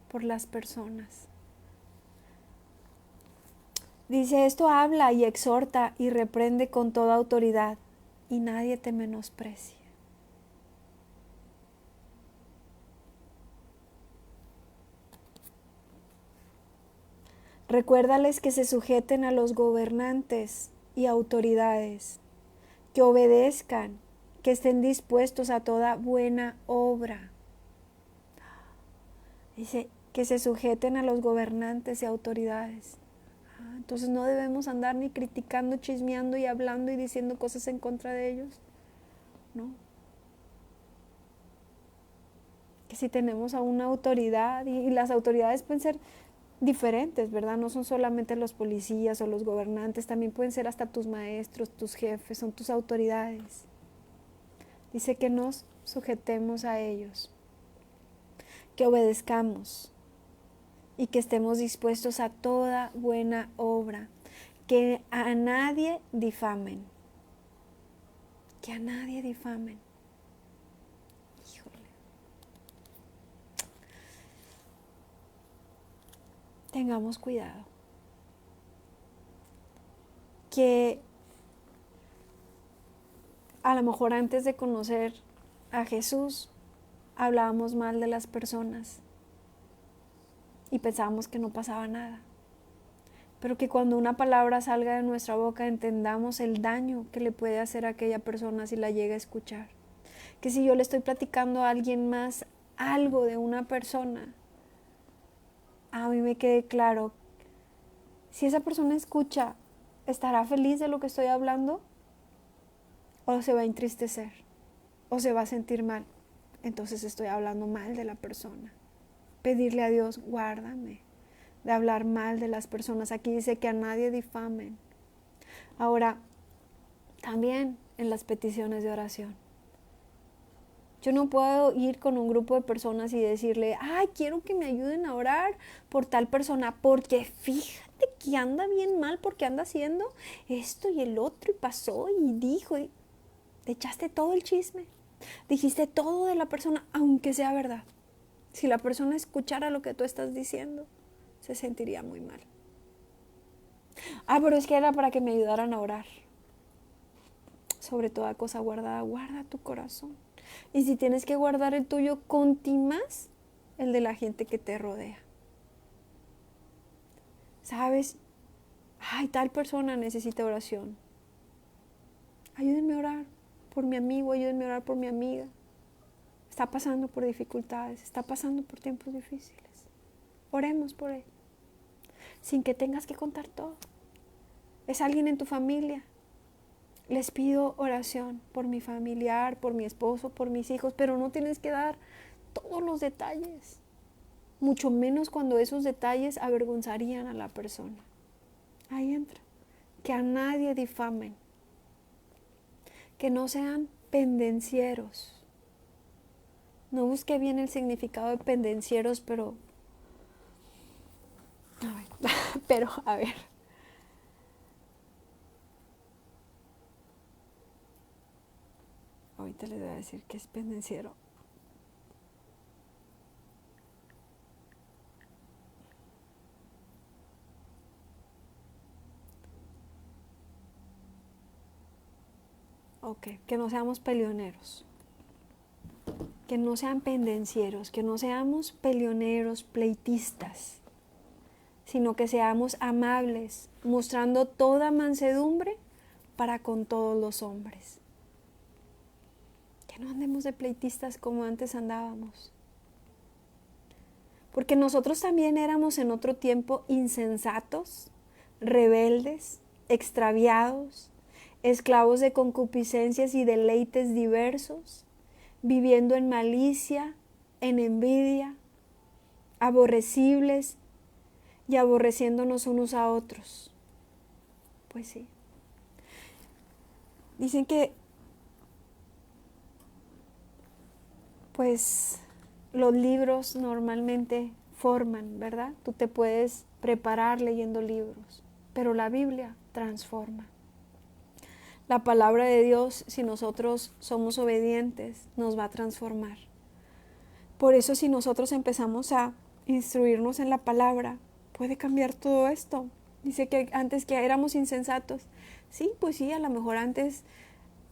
por las personas. Dice, esto habla y exhorta y reprende con toda autoridad, y nadie te menosprecie. Recuérdales que se sujeten a los gobernantes y autoridades, que obedezcan, que estén dispuestos a toda buena obra. Dice, que se sujeten a los gobernantes y autoridades. Entonces no debemos andar ni criticando, chismeando y hablando y diciendo cosas en contra de ellos. No. Que si tenemos a una autoridad, y las autoridades pueden ser diferentes, ¿verdad? No son solamente los policías o los gobernantes, también pueden ser hasta tus maestros, tus jefes, son tus autoridades. Dice que nos sujetemos a ellos, que obedezcamos y que estemos dispuestos a toda buena obra, que a nadie difamen, que a nadie difamen. Híjole. Tengamos cuidado. Que a lo mejor antes de conocer a Jesús hablábamos mal de las personas y pensábamos que no pasaba nada. Pero que cuando una palabra salga de nuestra boca entendamos el daño que le puede hacer a aquella persona si la llega a escuchar. Que si yo le estoy platicando a alguien más algo de una persona, a mí me quede claro, si esa persona escucha, ¿estará feliz de lo que estoy hablando? ¿O se va a entristecer? ¿O se va a sentir mal? Entonces estoy hablando mal de la persona. Pedirle a Dios, guárdame de hablar mal de las personas. Aquí dice que a nadie difamen. Ahora, también en las peticiones de oración. Yo no puedo ir con un grupo de personas y decirle, ay, quiero que me ayuden a orar por tal persona, porque fíjate que anda bien mal, porque anda haciendo esto y el otro, y pasó y dijo, y te echaste todo el chisme, dijiste todo de la persona, aunque sea verdad. Si la persona escuchara lo que tú estás diciendo, se sentiría muy mal. Pero es que era para que me ayudaran a orar. Sobre toda cosa guardada, guarda tu corazón. Y si tienes que guardar el tuyo, conti más el de la gente que te rodea. ¿Sabes? Ay, tal persona necesita oración. Ayúdenme a orar por mi amigo, ayúdenme a orar por mi amiga. Está pasando por dificultades, está pasando por tiempos difíciles. Oremos por él, sin que tengas que contar todo. Es alguien en tu familia. Les pido oración por mi familiar, por mi esposo, por mis hijos, pero no tienes que dar todos los detalles, mucho menos cuando esos detalles avergonzarían a la persona. Ahí entra. Que a nadie difamen, que no sean pendencieros. No busque bien el significado de pendencieros, pero a ver. Ahorita les voy a decir que es pendenciero. Ok, que no seamos peleoneros. Que no sean pendencieros, que no seamos peleoneros, pleitistas, sino que seamos amables, mostrando toda mansedumbre para con todos los hombres. Que no andemos de pleitistas como antes andábamos. Porque nosotros también éramos en otro tiempo insensatos, rebeldes, extraviados, esclavos de concupiscencias y deleites diversos, viviendo en malicia, en envidia, aborrecibles y aborreciéndonos unos a otros. Pues sí. Dicen que pues los libros normalmente forman, ¿verdad? Tú te puedes preparar leyendo libros, pero la Biblia transforma. La palabra de Dios, si nosotros somos obedientes, nos va a transformar. Por eso si nosotros empezamos a instruirnos en la palabra, puede cambiar todo esto. Dice que antes que éramos insensatos. Sí, pues sí, a lo mejor antes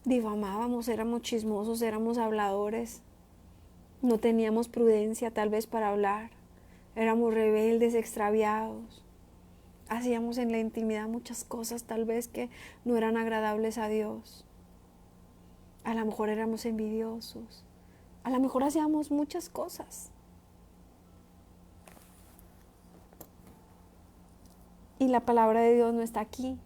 difamábamos, éramos chismosos, éramos habladores. No teníamos prudencia tal vez para hablar. Éramos rebeldes, extraviados. Hacíamos en la intimidad muchas cosas tal vez que no eran agradables a Dios. A lo mejor éramos envidiosos. A lo mejor hacíamos muchas cosas. Y la palabra de Dios no está aquí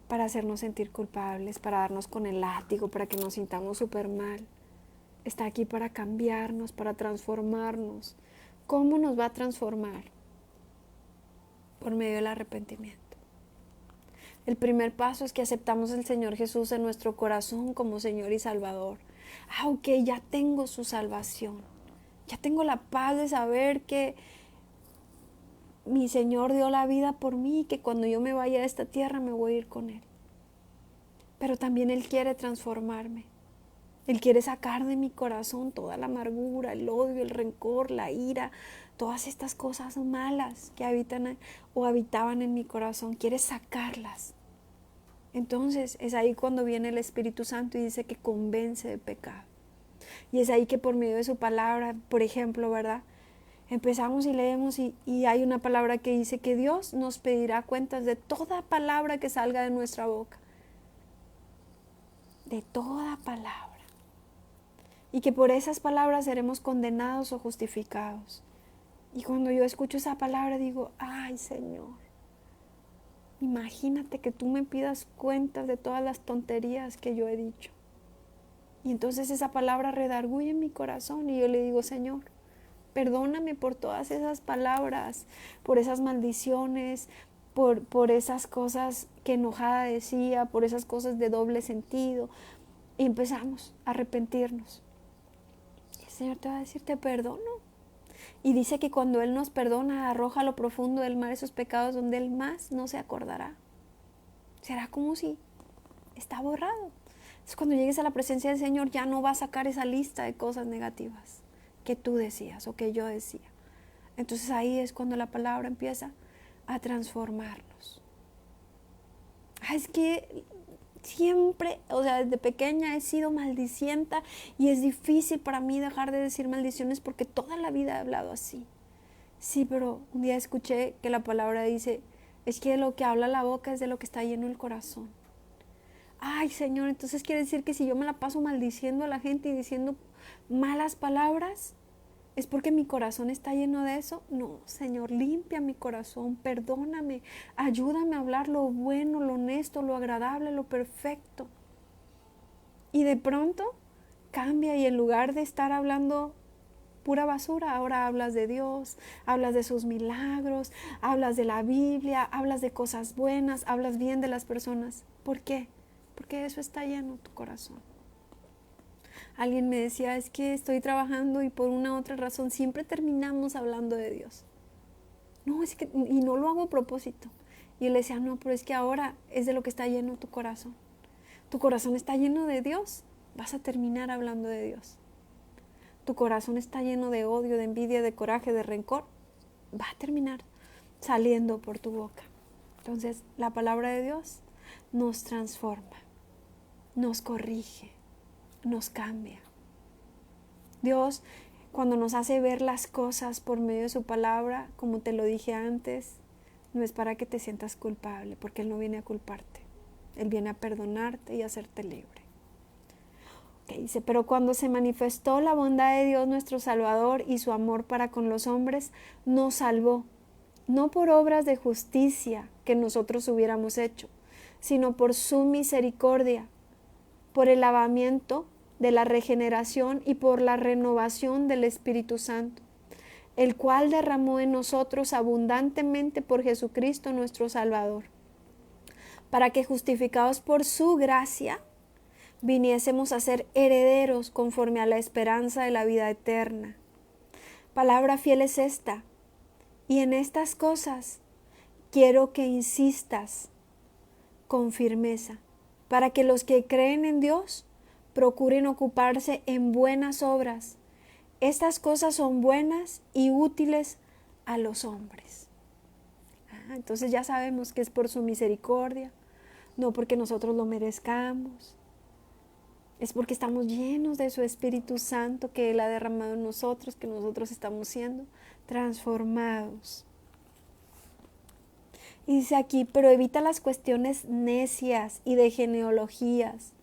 para hacernos sentir culpables, para darnos con el látigo, para que nos sintamos súper mal. Está aquí para cambiarnos, para transformarnos. ¿Cómo nos va a transformar? Por medio del arrepentimiento. El primer paso es que aceptamos al Señor Jesús en nuestro corazón como Señor y Salvador. Ok, ya tengo su salvación. Ya tengo la paz de saber que mi Señor dio la vida por mí y que cuando yo me vaya de esta tierra me voy a ir con Él. Pero también Él quiere transformarme. Él quiere sacar de mi corazón toda la amargura, el odio, el rencor, la ira, todas estas cosas malas que habitan o habitaban en mi corazón. Quiere sacarlas. Entonces es ahí cuando viene el Espíritu Santo y dice que convence de pecado. Y es ahí que por medio de su palabra, por ejemplo, ¿verdad? Empezamos y leemos y hay una palabra que dice que Dios nos pedirá cuentas de toda palabra que salga de nuestra boca. De toda palabra. Y que por esas palabras seremos condenados o justificados. Y cuando yo escucho esa palabra digo, ay Señor, imagínate que tú me pidas cuentas de todas las tonterías que yo he dicho. Y entonces esa palabra redarguye en mi corazón y yo le digo, Señor, perdóname por todas esas palabras, por esas maldiciones, por esas cosas que enojada decía, por esas cosas de doble sentido. Y empezamos a arrepentirnos. Señor te va a decir, te perdono. Y dice que cuando Él nos perdona, arroja a lo profundo del mar esos pecados donde Él más no se acordará. Será como si está borrado. Entonces cuando llegues a la presencia del Señor ya no va a sacar esa lista de cosas negativas que tú decías o que yo decía. Entonces ahí es cuando la palabra empieza a transformarnos. Es que siempre, desde pequeña he sido maldicienta y es difícil para mí dejar de decir maldiciones porque toda la vida he hablado así. Sí, pero un día escuché que la palabra dice, es que de lo que habla la boca es de lo que está lleno el corazón. Ay, Señor, entonces quiere decir que si yo me la paso maldiciendo a la gente y diciendo malas palabras, ¿es porque mi corazón está lleno de eso? No, Señor, limpia mi corazón, perdóname, ayúdame a hablar lo bueno, lo honesto, lo agradable, lo perfecto. Y de pronto cambia y en lugar de estar hablando pura basura, ahora hablas de Dios, hablas de sus milagros, hablas de la Biblia, hablas de cosas buenas, hablas bien de las personas. ¿Por qué? Porque eso está lleno tu corazón. Alguien me decía, es que estoy trabajando y por una u otra razón siempre terminamos hablando de Dios. No, es que, y no lo hago a propósito. Y él decía, no, pero es que ahora es de lo que está lleno tu corazón. Tu corazón está lleno de Dios, vas a terminar hablando de Dios. Tu corazón está lleno de odio, de envidia, de coraje, de rencor, va a terminar saliendo por tu boca. Entonces, la palabra de Dios nos transforma, nos corrige, nos cambia. Dios, cuando nos hace ver las cosas por medio de su palabra, como te lo dije antes, no es para que te sientas culpable, porque Él no viene a culparte. Él viene a perdonarte y a hacerte libre. Okay, dice, pero cuando se manifestó la bondad de Dios nuestro Salvador y su amor para con los hombres, nos salvó, no por obras de justicia que nosotros hubiéramos hecho, sino por su misericordia, por el lavamiento de la regeneración y por la renovación del Espíritu Santo, el cual derramó en nosotros abundantemente por Jesucristo nuestro Salvador, para que justificados por su gracia, viniésemos a ser herederos conforme a la esperanza de la vida eterna. Palabra fiel es esta, y en estas cosas quiero que insistas con firmeza, para que los que creen en Dios procuren ocuparse en buenas obras. Estas cosas son buenas y útiles a los hombres. Entonces ya sabemos que es por su misericordia, no porque nosotros lo merezcamos. Es porque estamos llenos de su Espíritu Santo que Él ha derramado en nosotros, que nosotros estamos siendo transformados. Y dice aquí, pero evita las cuestiones necias y de genealogías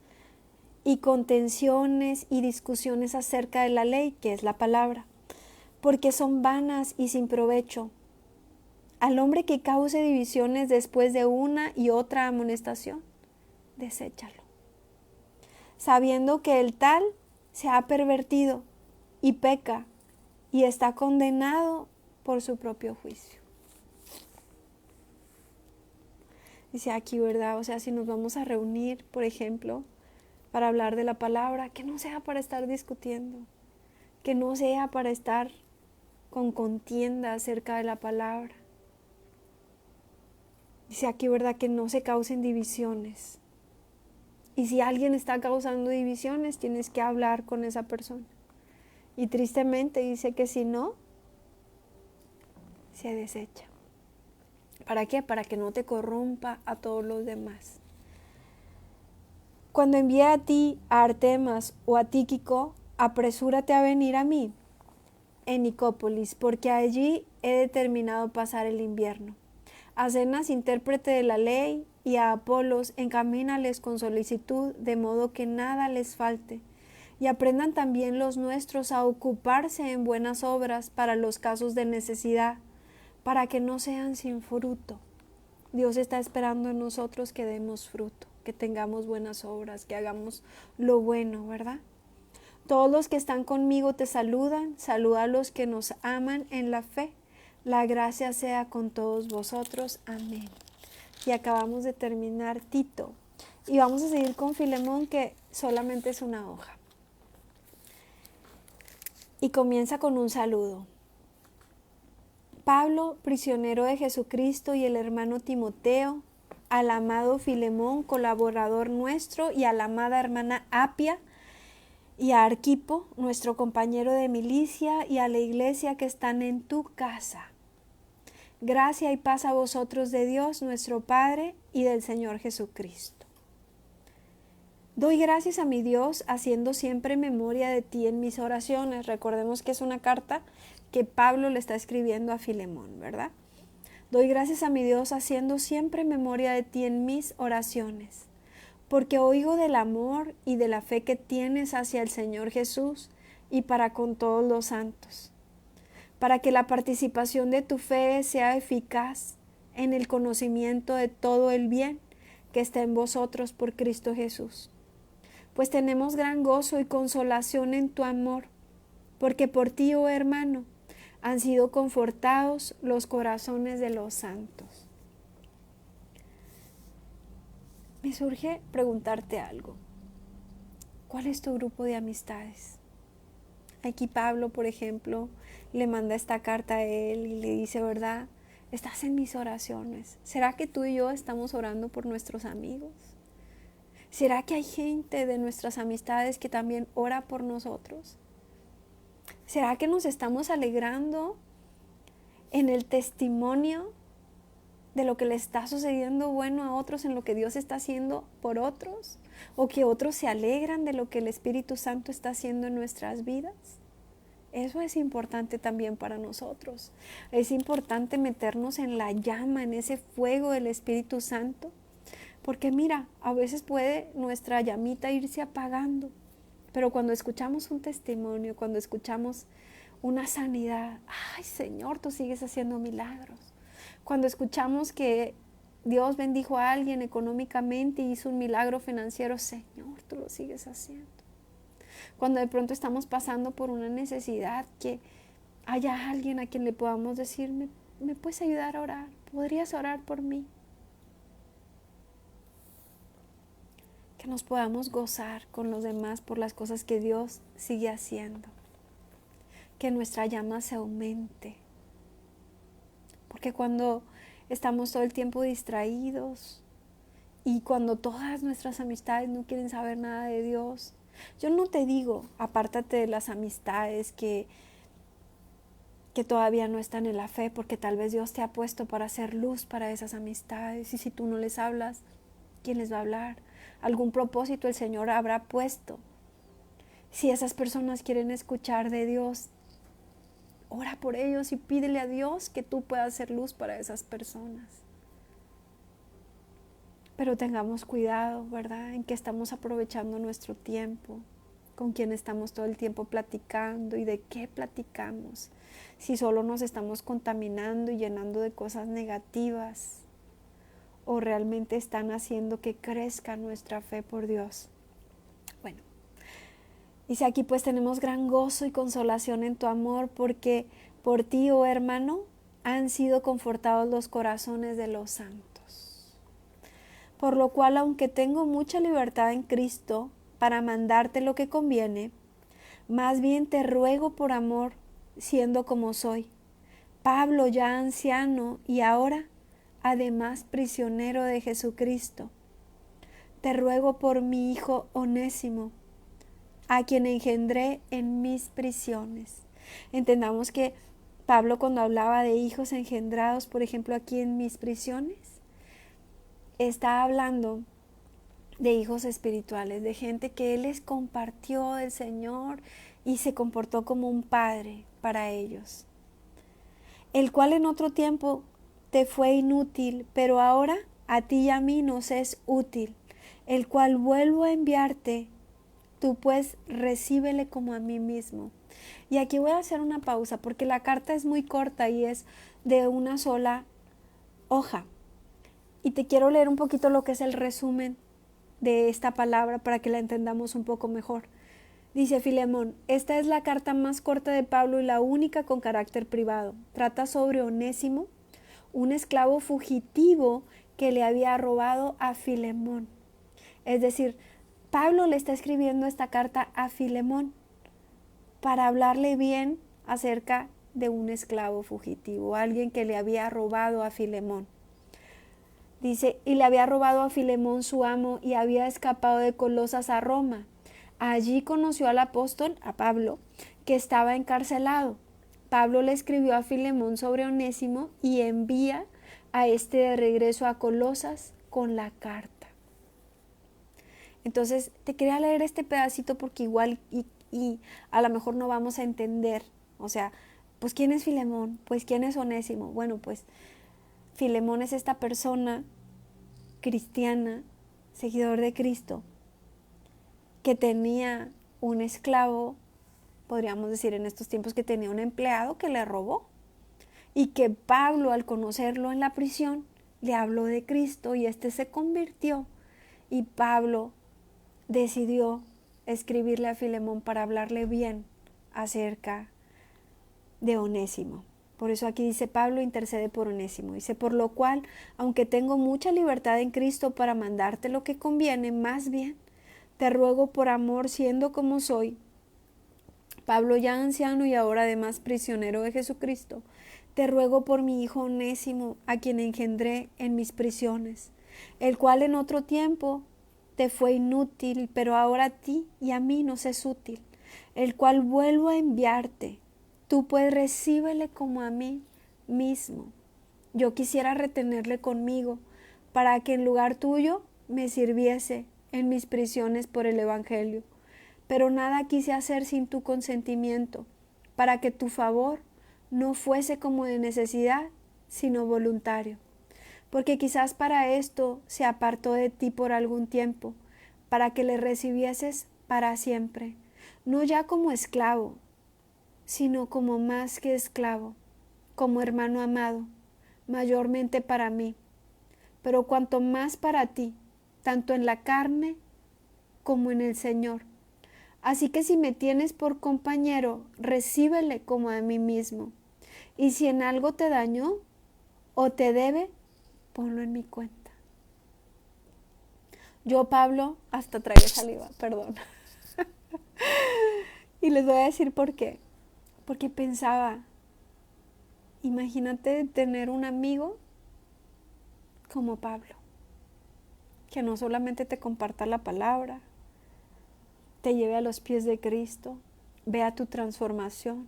y contenciones y discusiones acerca de la ley, que es la palabra, porque son vanas y sin provecho. Al hombre que cause divisiones después de una y otra amonestación, deséchalo, sabiendo que el tal se ha pervertido y peca y está condenado por su propio juicio. Dice aquí, ¿verdad? O sea, si nos vamos a reunir, por ejemplo, para hablar de la palabra, que no sea para estar discutiendo, que no sea para estar con contienda acerca de la palabra. Dice aquí, ¿verdad? Que no se causen divisiones. Y si alguien está causando divisiones, tienes que hablar con esa persona. Y tristemente dice que si no, se desecha. ¿Para qué? Para que no te corrompa a todos los demás. Cuando envíe a ti a Artemas o a Tíquico, apresúrate a venir a mí en Nicópolis, porque allí he determinado pasar el invierno. A Zenas, intérprete de la ley, y a Apolos, encamínales con solicitud, de modo que nada les falte. Y aprendan también los nuestros a ocuparse en buenas obras para los casos de necesidad, para que no sean sin fruto. Dios está esperando en nosotros que demos fruto, que tengamos buenas obras, que hagamos lo bueno, ¿verdad? Todos los que están conmigo te saludan, saluda a los que nos aman en la fe. La gracia sea con todos vosotros. Amén. Y acabamos de terminar Tito. Y vamos a seguir con Filemón, que solamente es una hoja. Y comienza con un saludo. Pablo, prisionero de Jesucristo, y el hermano Timoteo, al amado Filemón, colaborador nuestro, y a la amada hermana Apia, y a Arquipo, nuestro compañero de milicia, y a la iglesia que están en tu casa. Gracia y paz a vosotros de Dios, nuestro Padre, y del Señor Jesucristo. Doy gracias a mi Dios, haciendo siempre memoria de ti en mis oraciones. Recordemos que es una carta que Pablo le está escribiendo a Filemón, ¿verdad? Doy gracias a mi Dios, haciendo siempre memoria de ti en mis oraciones, porque oigo del amor y de la fe que tienes hacia el Señor Jesús y para con todos los santos, para que la participación de tu fe sea eficaz en el conocimiento de todo el bien que está en vosotros por Cristo Jesús. Pues tenemos gran gozo y consolación en tu amor, porque por ti, oh hermano, han sido confortados los corazones de los santos. Me surge preguntarte algo. ¿Cuál es tu grupo de amistades? Aquí Pablo, por ejemplo, le manda esta carta a él y le dice, ¿verdad? Estás en mis oraciones. ¿Será que tú y yo estamos orando por nuestros amigos? ¿Será que hay gente de nuestras amistades que también ora por nosotros? ¿Será que nos estamos alegrando en el testimonio de lo que le está sucediendo bueno a otros, en lo que Dios está haciendo por otros? ¿O que otros se alegran de lo que el Espíritu Santo está haciendo en nuestras vidas? Eso es importante también para nosotros. Es importante meternos en la llama, en ese fuego del Espíritu Santo. Porque mira, a veces puede nuestra llamita irse apagando. Pero cuando escuchamos un testimonio, cuando escuchamos una sanidad, ¡ay, Señor, tú sigues haciendo milagros! Cuando escuchamos que Dios bendijo a alguien económicamente y hizo un milagro financiero, Señor, tú lo sigues haciendo. Cuando de pronto estamos pasando por una necesidad, que haya alguien a quien le podamos decir, ¿me puedes ayudar a orar? ¿Podrías orar por mí? Que nos podamos gozar con los demás por las cosas que Dios sigue haciendo. Que nuestra llama se aumente. Porque cuando estamos todo el tiempo distraídos y cuando todas nuestras amistades no quieren saber nada de Dios, yo no te digo, apártate de las amistades que todavía no están en la fe, porque tal vez Dios te ha puesto para hacer luz para esas amistades, y si tú no les hablas, ¿quién les va a hablar? Algún propósito el Señor habrá puesto. Si esas personas quieren escuchar de Dios, ora por ellos y pídele a Dios que tú puedas hacer luz para esas personas. Pero tengamos cuidado, ¿verdad? En que estamos aprovechando nuestro tiempo, con quién estamos todo el tiempo platicando y de qué platicamos. Si solo nos estamos contaminando y llenando de cosas negativas, o realmente están haciendo que crezca nuestra fe por Dios. Bueno, dice aquí, pues tenemos gran gozo y consolación en tu amor, porque por ti, oh hermano, han sido confortados los corazones de los santos. Por lo cual, aunque tengo mucha libertad en Cristo para mandarte lo que conviene, más bien te ruego por amor, siendo como soy, Pablo ya anciano y ahora además prisionero de Jesucristo, te ruego por mi hijo Onésimo, a quien engendré en mis prisiones. Entendamos que Pablo, cuando hablaba de hijos engendrados, por ejemplo aquí en mis prisiones, está hablando de hijos espirituales, de gente que él les compartió del Señor y se comportó como un padre para ellos, el cual en otro tiempo te fue inútil, pero ahora a ti y a mí nos es útil, el cual vuelvo a enviarte, tú pues recíbele como a mí mismo. Y aquí voy a hacer una pausa porque la carta es muy corta y es de una sola hoja. Y te quiero leer un poquito lo que es el resumen de esta palabra para que la entendamos un poco mejor. Dice Filemón, esta es la carta más corta de Pablo y la única con carácter privado. Trata sobre Onésimo, un esclavo fugitivo que le había robado a Filemón. Es decir, Pablo le está escribiendo esta carta a Filemón para hablarle bien acerca de un esclavo fugitivo, alguien que le había robado a Filemón. Dice, y le había robado a Filemón su amo y había escapado de Colosas a Roma. Allí conoció al apóstol, a Pablo, que estaba encarcelado. Pablo le escribió a Filemón sobre Onésimo y envía a este de regreso a Colosas con la carta. Entonces, te quería leer este pedacito porque igual y a lo mejor no vamos a entender. O sea, pues ¿quién es Filemón? Pues ¿quién es Onésimo? Bueno, pues Filemón es esta persona cristiana, seguidor de Cristo, que tenía un esclavo, podríamos decir en estos tiempos que tenía un empleado que le robó, y que Pablo, al conocerlo en la prisión, le habló de Cristo y este se convirtió, y Pablo decidió escribirle a Filemón para hablarle bien acerca de Onésimo. Por eso aquí dice, Pablo intercede por Onésimo. Dice, por lo cual, aunque tengo mucha libertad en Cristo para mandarte lo que conviene, más bien te ruego por amor, siendo como soy, Pablo ya anciano y ahora además prisionero de Jesucristo, te ruego por mi hijo Onésimo, a quien engendré en mis prisiones, el cual en otro tiempo te fue inútil, pero ahora a ti y a mí nos es útil, el cual vuelvo a enviarte. Tú pues recíbele como a mí mismo. Yo quisiera retenerle conmigo, para que en lugar tuyo me sirviese en mis prisiones por el Evangelio. Pero nada quise hacer sin tu consentimiento, para que tu favor no fuese como de necesidad, sino voluntario. Porque quizás para esto se apartó de ti por algún tiempo, para que le recibieses para siempre, no ya como esclavo, sino como más que esclavo, como hermano amado, mayormente para mí, pero cuanto más para ti, tanto en la carne como en el Señor, Así que si me tienes por compañero, recíbele como a mí mismo. Y si en algo te dañó o te debe, ponlo en mi cuenta. Yo, Pablo, hasta tragué saliva, perdón. Y les voy a decir por qué. Porque pensaba, imagínate tener un amigo como Pablo, que no solamente te comparta la palabra, te lleve a los pies de Cristo, vea tu transformación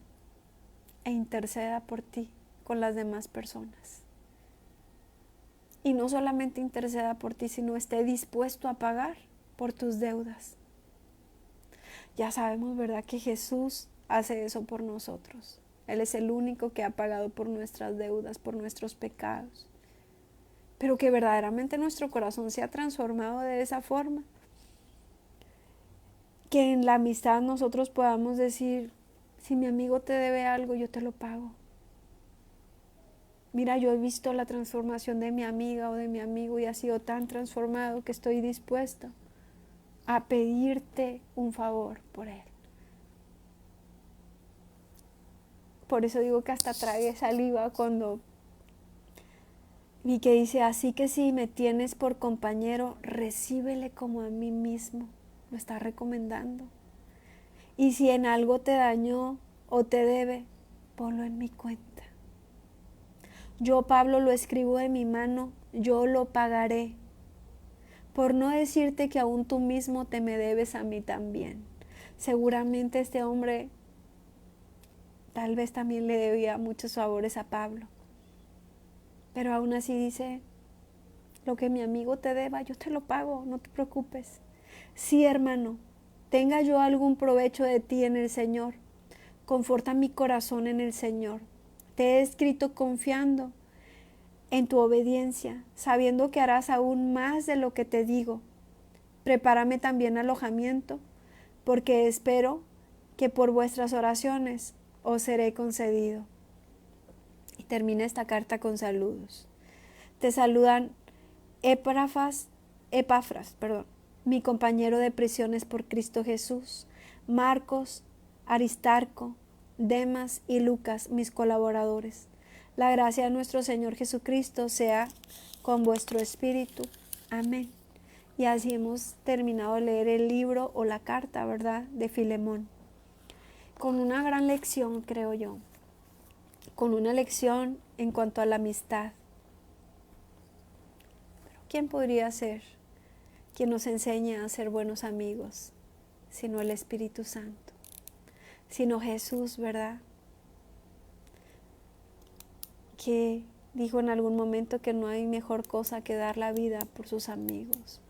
e interceda por ti con las demás personas. Y no solamente interceda por ti, sino esté dispuesto a pagar por tus deudas. Ya sabemos, ¿verdad?, que Jesús hace eso por nosotros. Él es el único que ha pagado por nuestras deudas, por nuestros pecados. Pero que verdaderamente nuestro corazón se ha transformado de esa forma. Que en la amistad nosotros podamos decir, si mi amigo te debe algo, yo te lo pago. Mira, yo he visto la transformación de mi amiga o de mi amigo y ha sido tan transformado que estoy dispuesta a pedirte un favor por él. Por eso digo que hasta tragué saliva cuando vi que dice, así que si me tienes por compañero, recíbele como a mí mismo. Lo está recomendando. Y si en algo te dañó o te debe, ponlo en mi cuenta. Yo, Pablo, lo escribo de mi mano, yo lo pagaré. Por no decirte que aún tú mismo te me debes a mí también. Seguramente este hombre tal vez también le debía muchos favores a Pablo. Pero aún así dice, lo que mi amigo te deba, yo te lo pago, no te preocupes. Sí, hermano, tenga yo algún provecho de ti en el Señor. Conforta mi corazón en el Señor. Te he escrito confiando en tu obediencia, sabiendo que harás aún más de lo que te digo. Prepárame también alojamiento, porque espero que por vuestras oraciones os seré concedido. Y termina esta carta con saludos. Te saludan Epafras, mi compañero de prisiones por Cristo Jesús, Marcos, Aristarco, Demas y Lucas, mis colaboradores. La gracia de nuestro Señor Jesucristo sea con vuestro espíritu. Amén. Y así hemos terminado de leer el libro o la carta, ¿verdad?, de Filemón. Con una gran lección, creo yo. Con una lección en cuanto a la amistad. Pero ¿quién podría ser quien nos enseñe a ser buenos amigos? Sino el Espíritu Santo. Sino Jesús, ¿verdad?, que dijo en algún momento que no hay mejor cosa que dar la vida por sus amigos.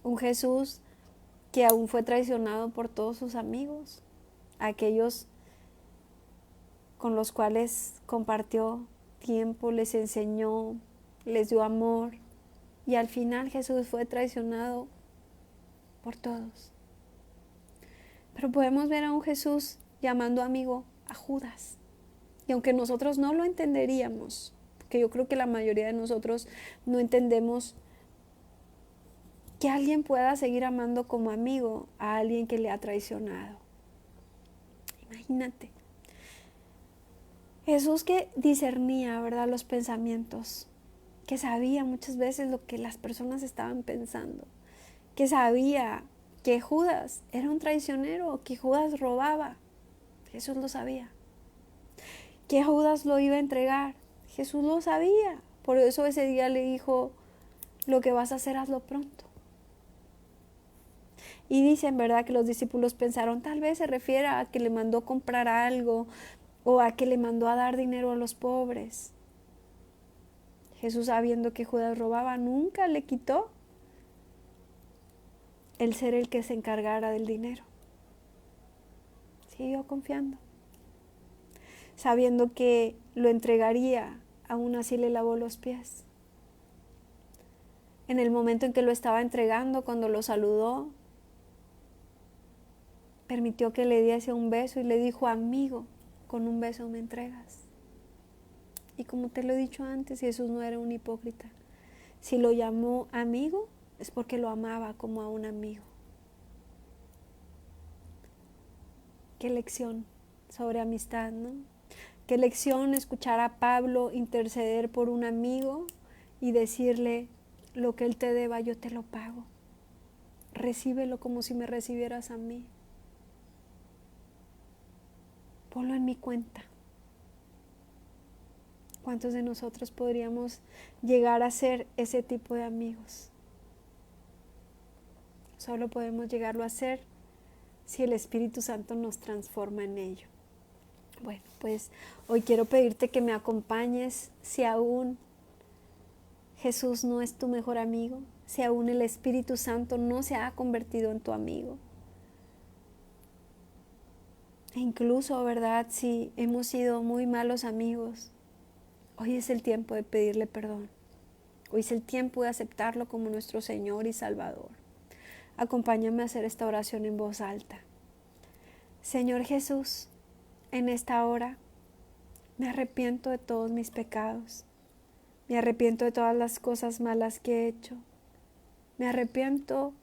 Un Jesús que aún fue traicionado por todos sus amigos, aquellos con los cuales compartió tiempo, les enseñó, les dio amor, y al final Jesús fue traicionado por todos. Pero podemos ver a un Jesús llamando amigo a Judas. Y aunque nosotros no lo entenderíamos, porque yo creo que la mayoría de nosotros no entendemos que alguien pueda seguir amando como amigo a alguien que le ha traicionado. Imagínate. Jesús, que discernía, ¿verdad?, los pensamientos, que sabía muchas veces lo que las personas estaban pensando, que sabía que Judas era un traicionero, que Judas robaba. Jesús lo sabía. Que Judas lo iba a entregar. Jesús lo sabía. Por eso ese día le dijo, lo que vas a hacer, hazlo pronto. Y dicen, ¿verdad?, que los discípulos pensaron, tal vez se refiere a que le mandó comprar algo o a que le mandó a dar dinero a los pobres. Jesús, sabiendo que Judas robaba, nunca le quitó el ser el que se encargara del dinero. Siguió confiando. Sabiendo que lo entregaría, aún así le lavó los pies. En el momento en que lo estaba entregando, cuando lo saludó, permitió que le diese un beso y le dijo, amigo, con un beso me entregas. Y como te lo he dicho antes, Jesús no era un hipócrita. Si lo llamó amigo, es porque lo amaba como a un amigo. Qué lección sobre amistad, ¿no? Qué lección escuchar a Pablo interceder por un amigo y decirle: lo que él te deba yo te lo pago. Recíbelo como si me recibieras a mí. Ponlo en mi cuenta. ¿Cuántos de nosotros podríamos llegar a ser ese tipo de amigos? Solo podemos llegarlo a ser si el Espíritu Santo nos transforma en ello. Bueno, pues hoy quiero pedirte que me acompañes si aún Jesús no es tu mejor amigo, si aún el Espíritu Santo no se ha convertido en tu amigo. E incluso, ¿verdad?, si hemos sido muy malos amigos, hoy es el tiempo de pedirle perdón. Hoy es el tiempo de aceptarlo como nuestro Señor y Salvador. Acompáñame a hacer esta oración en voz alta. Señor Jesús, en esta hora me arrepiento de todos mis pecados. Me arrepiento de todas las cosas malas que he hecho. Me arrepiento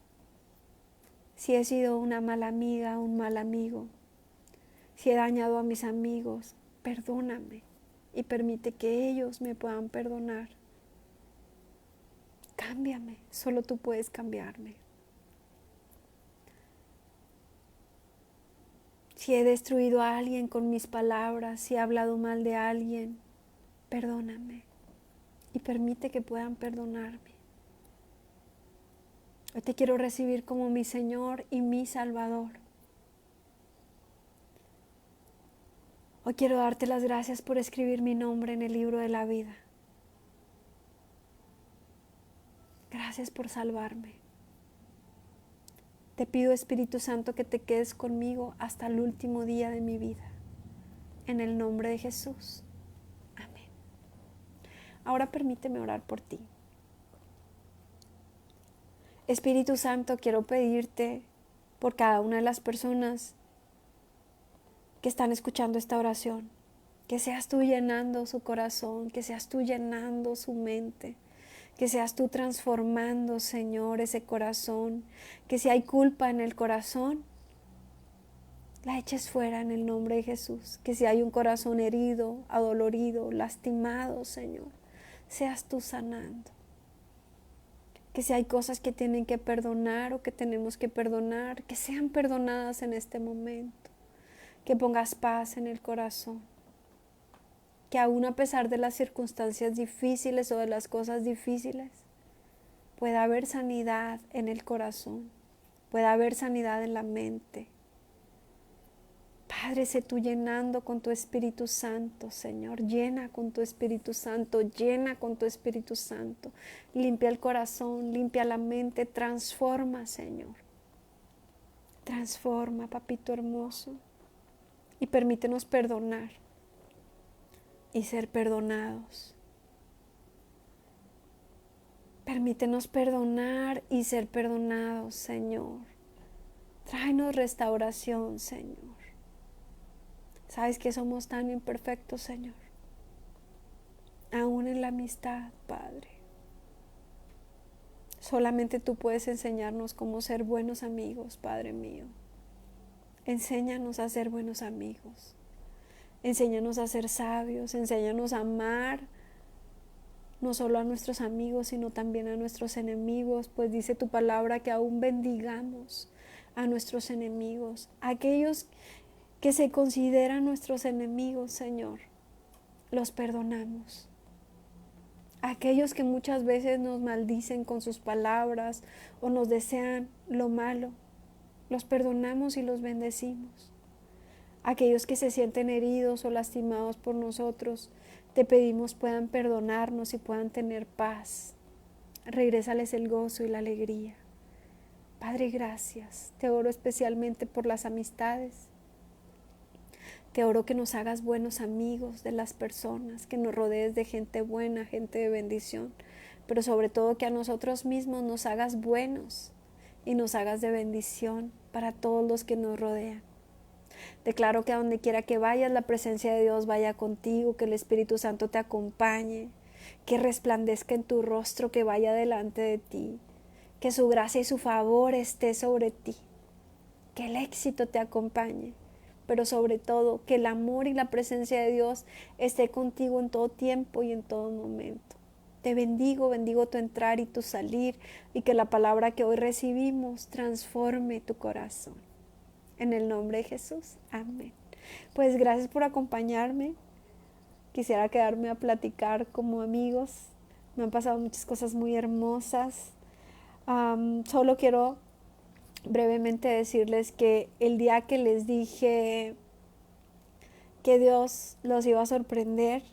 si he sido una mala amiga, un mal amigo. Si he dañado a mis amigos, perdóname y permite que ellos me puedan perdonar. Cámbiame, solo tú puedes cambiarme. Si he destruido a alguien con mis palabras, si he hablado mal de alguien, perdóname y permite que puedan perdonarme. Hoy te quiero recibir como mi Señor y mi Salvador. Hoy quiero darte las gracias por escribir mi nombre en el libro de la vida. Gracias por salvarme. Te pido, Espíritu Santo, que te quedes conmigo hasta el último día de mi vida. En el nombre de Jesús. Amén. Ahora permíteme orar por ti. Espíritu Santo, quiero pedirte por cada una de las personas que están escuchando esta oración, que seas tú llenando su corazón, que seas tú llenando su mente, que seas tú transformando, Señor, ese corazón, que si hay culpa en el corazón, la eches fuera en el nombre de Jesús, que si hay un corazón herido, adolorido, lastimado, Señor, seas tú sanando, que si hay cosas que tienen que perdonar o que tenemos que perdonar, que sean perdonadas en este momento, que pongas paz en el corazón. Que aún a pesar de las circunstancias difíciles o de las cosas difíciles, pueda haber sanidad en el corazón, pueda haber sanidad en la mente. Padre, sé tú llenando con tu Espíritu Santo, Señor, llena con tu Espíritu Santo, llena con tu Espíritu Santo. Limpia el corazón, limpia la mente, transforma, Señor. Transforma, papito hermoso, y permítenos perdonar y ser perdonados. Permítenos perdonar y ser perdonados, Señor. Tráenos restauración, Señor. Sabes que somos tan imperfectos, Señor. Aún en la amistad, Padre. Solamente tú puedes enseñarnos cómo ser buenos amigos, Padre mío. Enséñanos a ser buenos amigos. Enséñanos a ser sabios, enséñanos a amar no solo a nuestros amigos, sino también a nuestros enemigos, pues dice tu palabra que aún bendigamos a nuestros enemigos, aquellos que se consideran nuestros enemigos, Señor, los perdonamos. Aquellos que muchas veces nos maldicen con sus palabras o nos desean lo malo, los perdonamos y los bendecimos. Aquellos que se sienten heridos o lastimados por nosotros, te pedimos puedan perdonarnos y puedan tener paz. Regrésales el gozo y la alegría. Padre, gracias. Te oro especialmente por las amistades. Te oro que nos hagas buenos amigos de las personas, que nos rodees de gente buena, gente de bendición, pero sobre todo que a nosotros mismos nos hagas buenos y nos hagas de bendición para todos los que nos rodean. Declaro que a donde quiera que vayas, la presencia de Dios vaya contigo, que el Espíritu Santo te acompañe, que resplandezca en tu rostro, que vaya delante de ti, que su gracia y su favor esté sobre ti, que el éxito te acompañe, pero sobre todo que el amor y la presencia de Dios esté contigo en todo tiempo y en todo momento. Te bendigo, bendigo tu entrar y tu salir, y que la palabra que hoy recibimos transforme tu corazón. En el nombre de Jesús, amén. Pues gracias por acompañarme. Quisiera quedarme a platicar como amigos. Me han pasado muchas cosas muy hermosas. Solo quiero brevemente decirles que el día que les dije que Dios los iba a sorprender,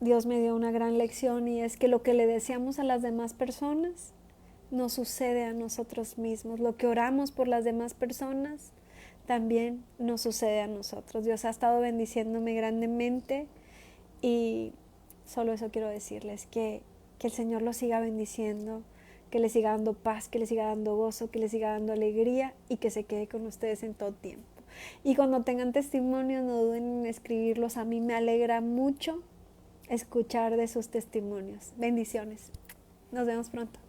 Dios me dio una gran lección, y es que lo que le deseamos a las demás personas nos sucede a nosotros mismos. Lo que oramos por las demás personas también nos sucede a nosotros. Dios ha estado bendiciéndome grandemente, y solo eso quiero decirles, que el Señor los siga bendiciendo, que les siga dando paz, que les siga dando gozo, que les siga dando alegría, y que se quede con ustedes en todo tiempo. Y cuando tengan testimonios, no duden en escribirlos. A mí me alegra mucho escuchar de sus testimonios. Bendiciones. Nos vemos pronto.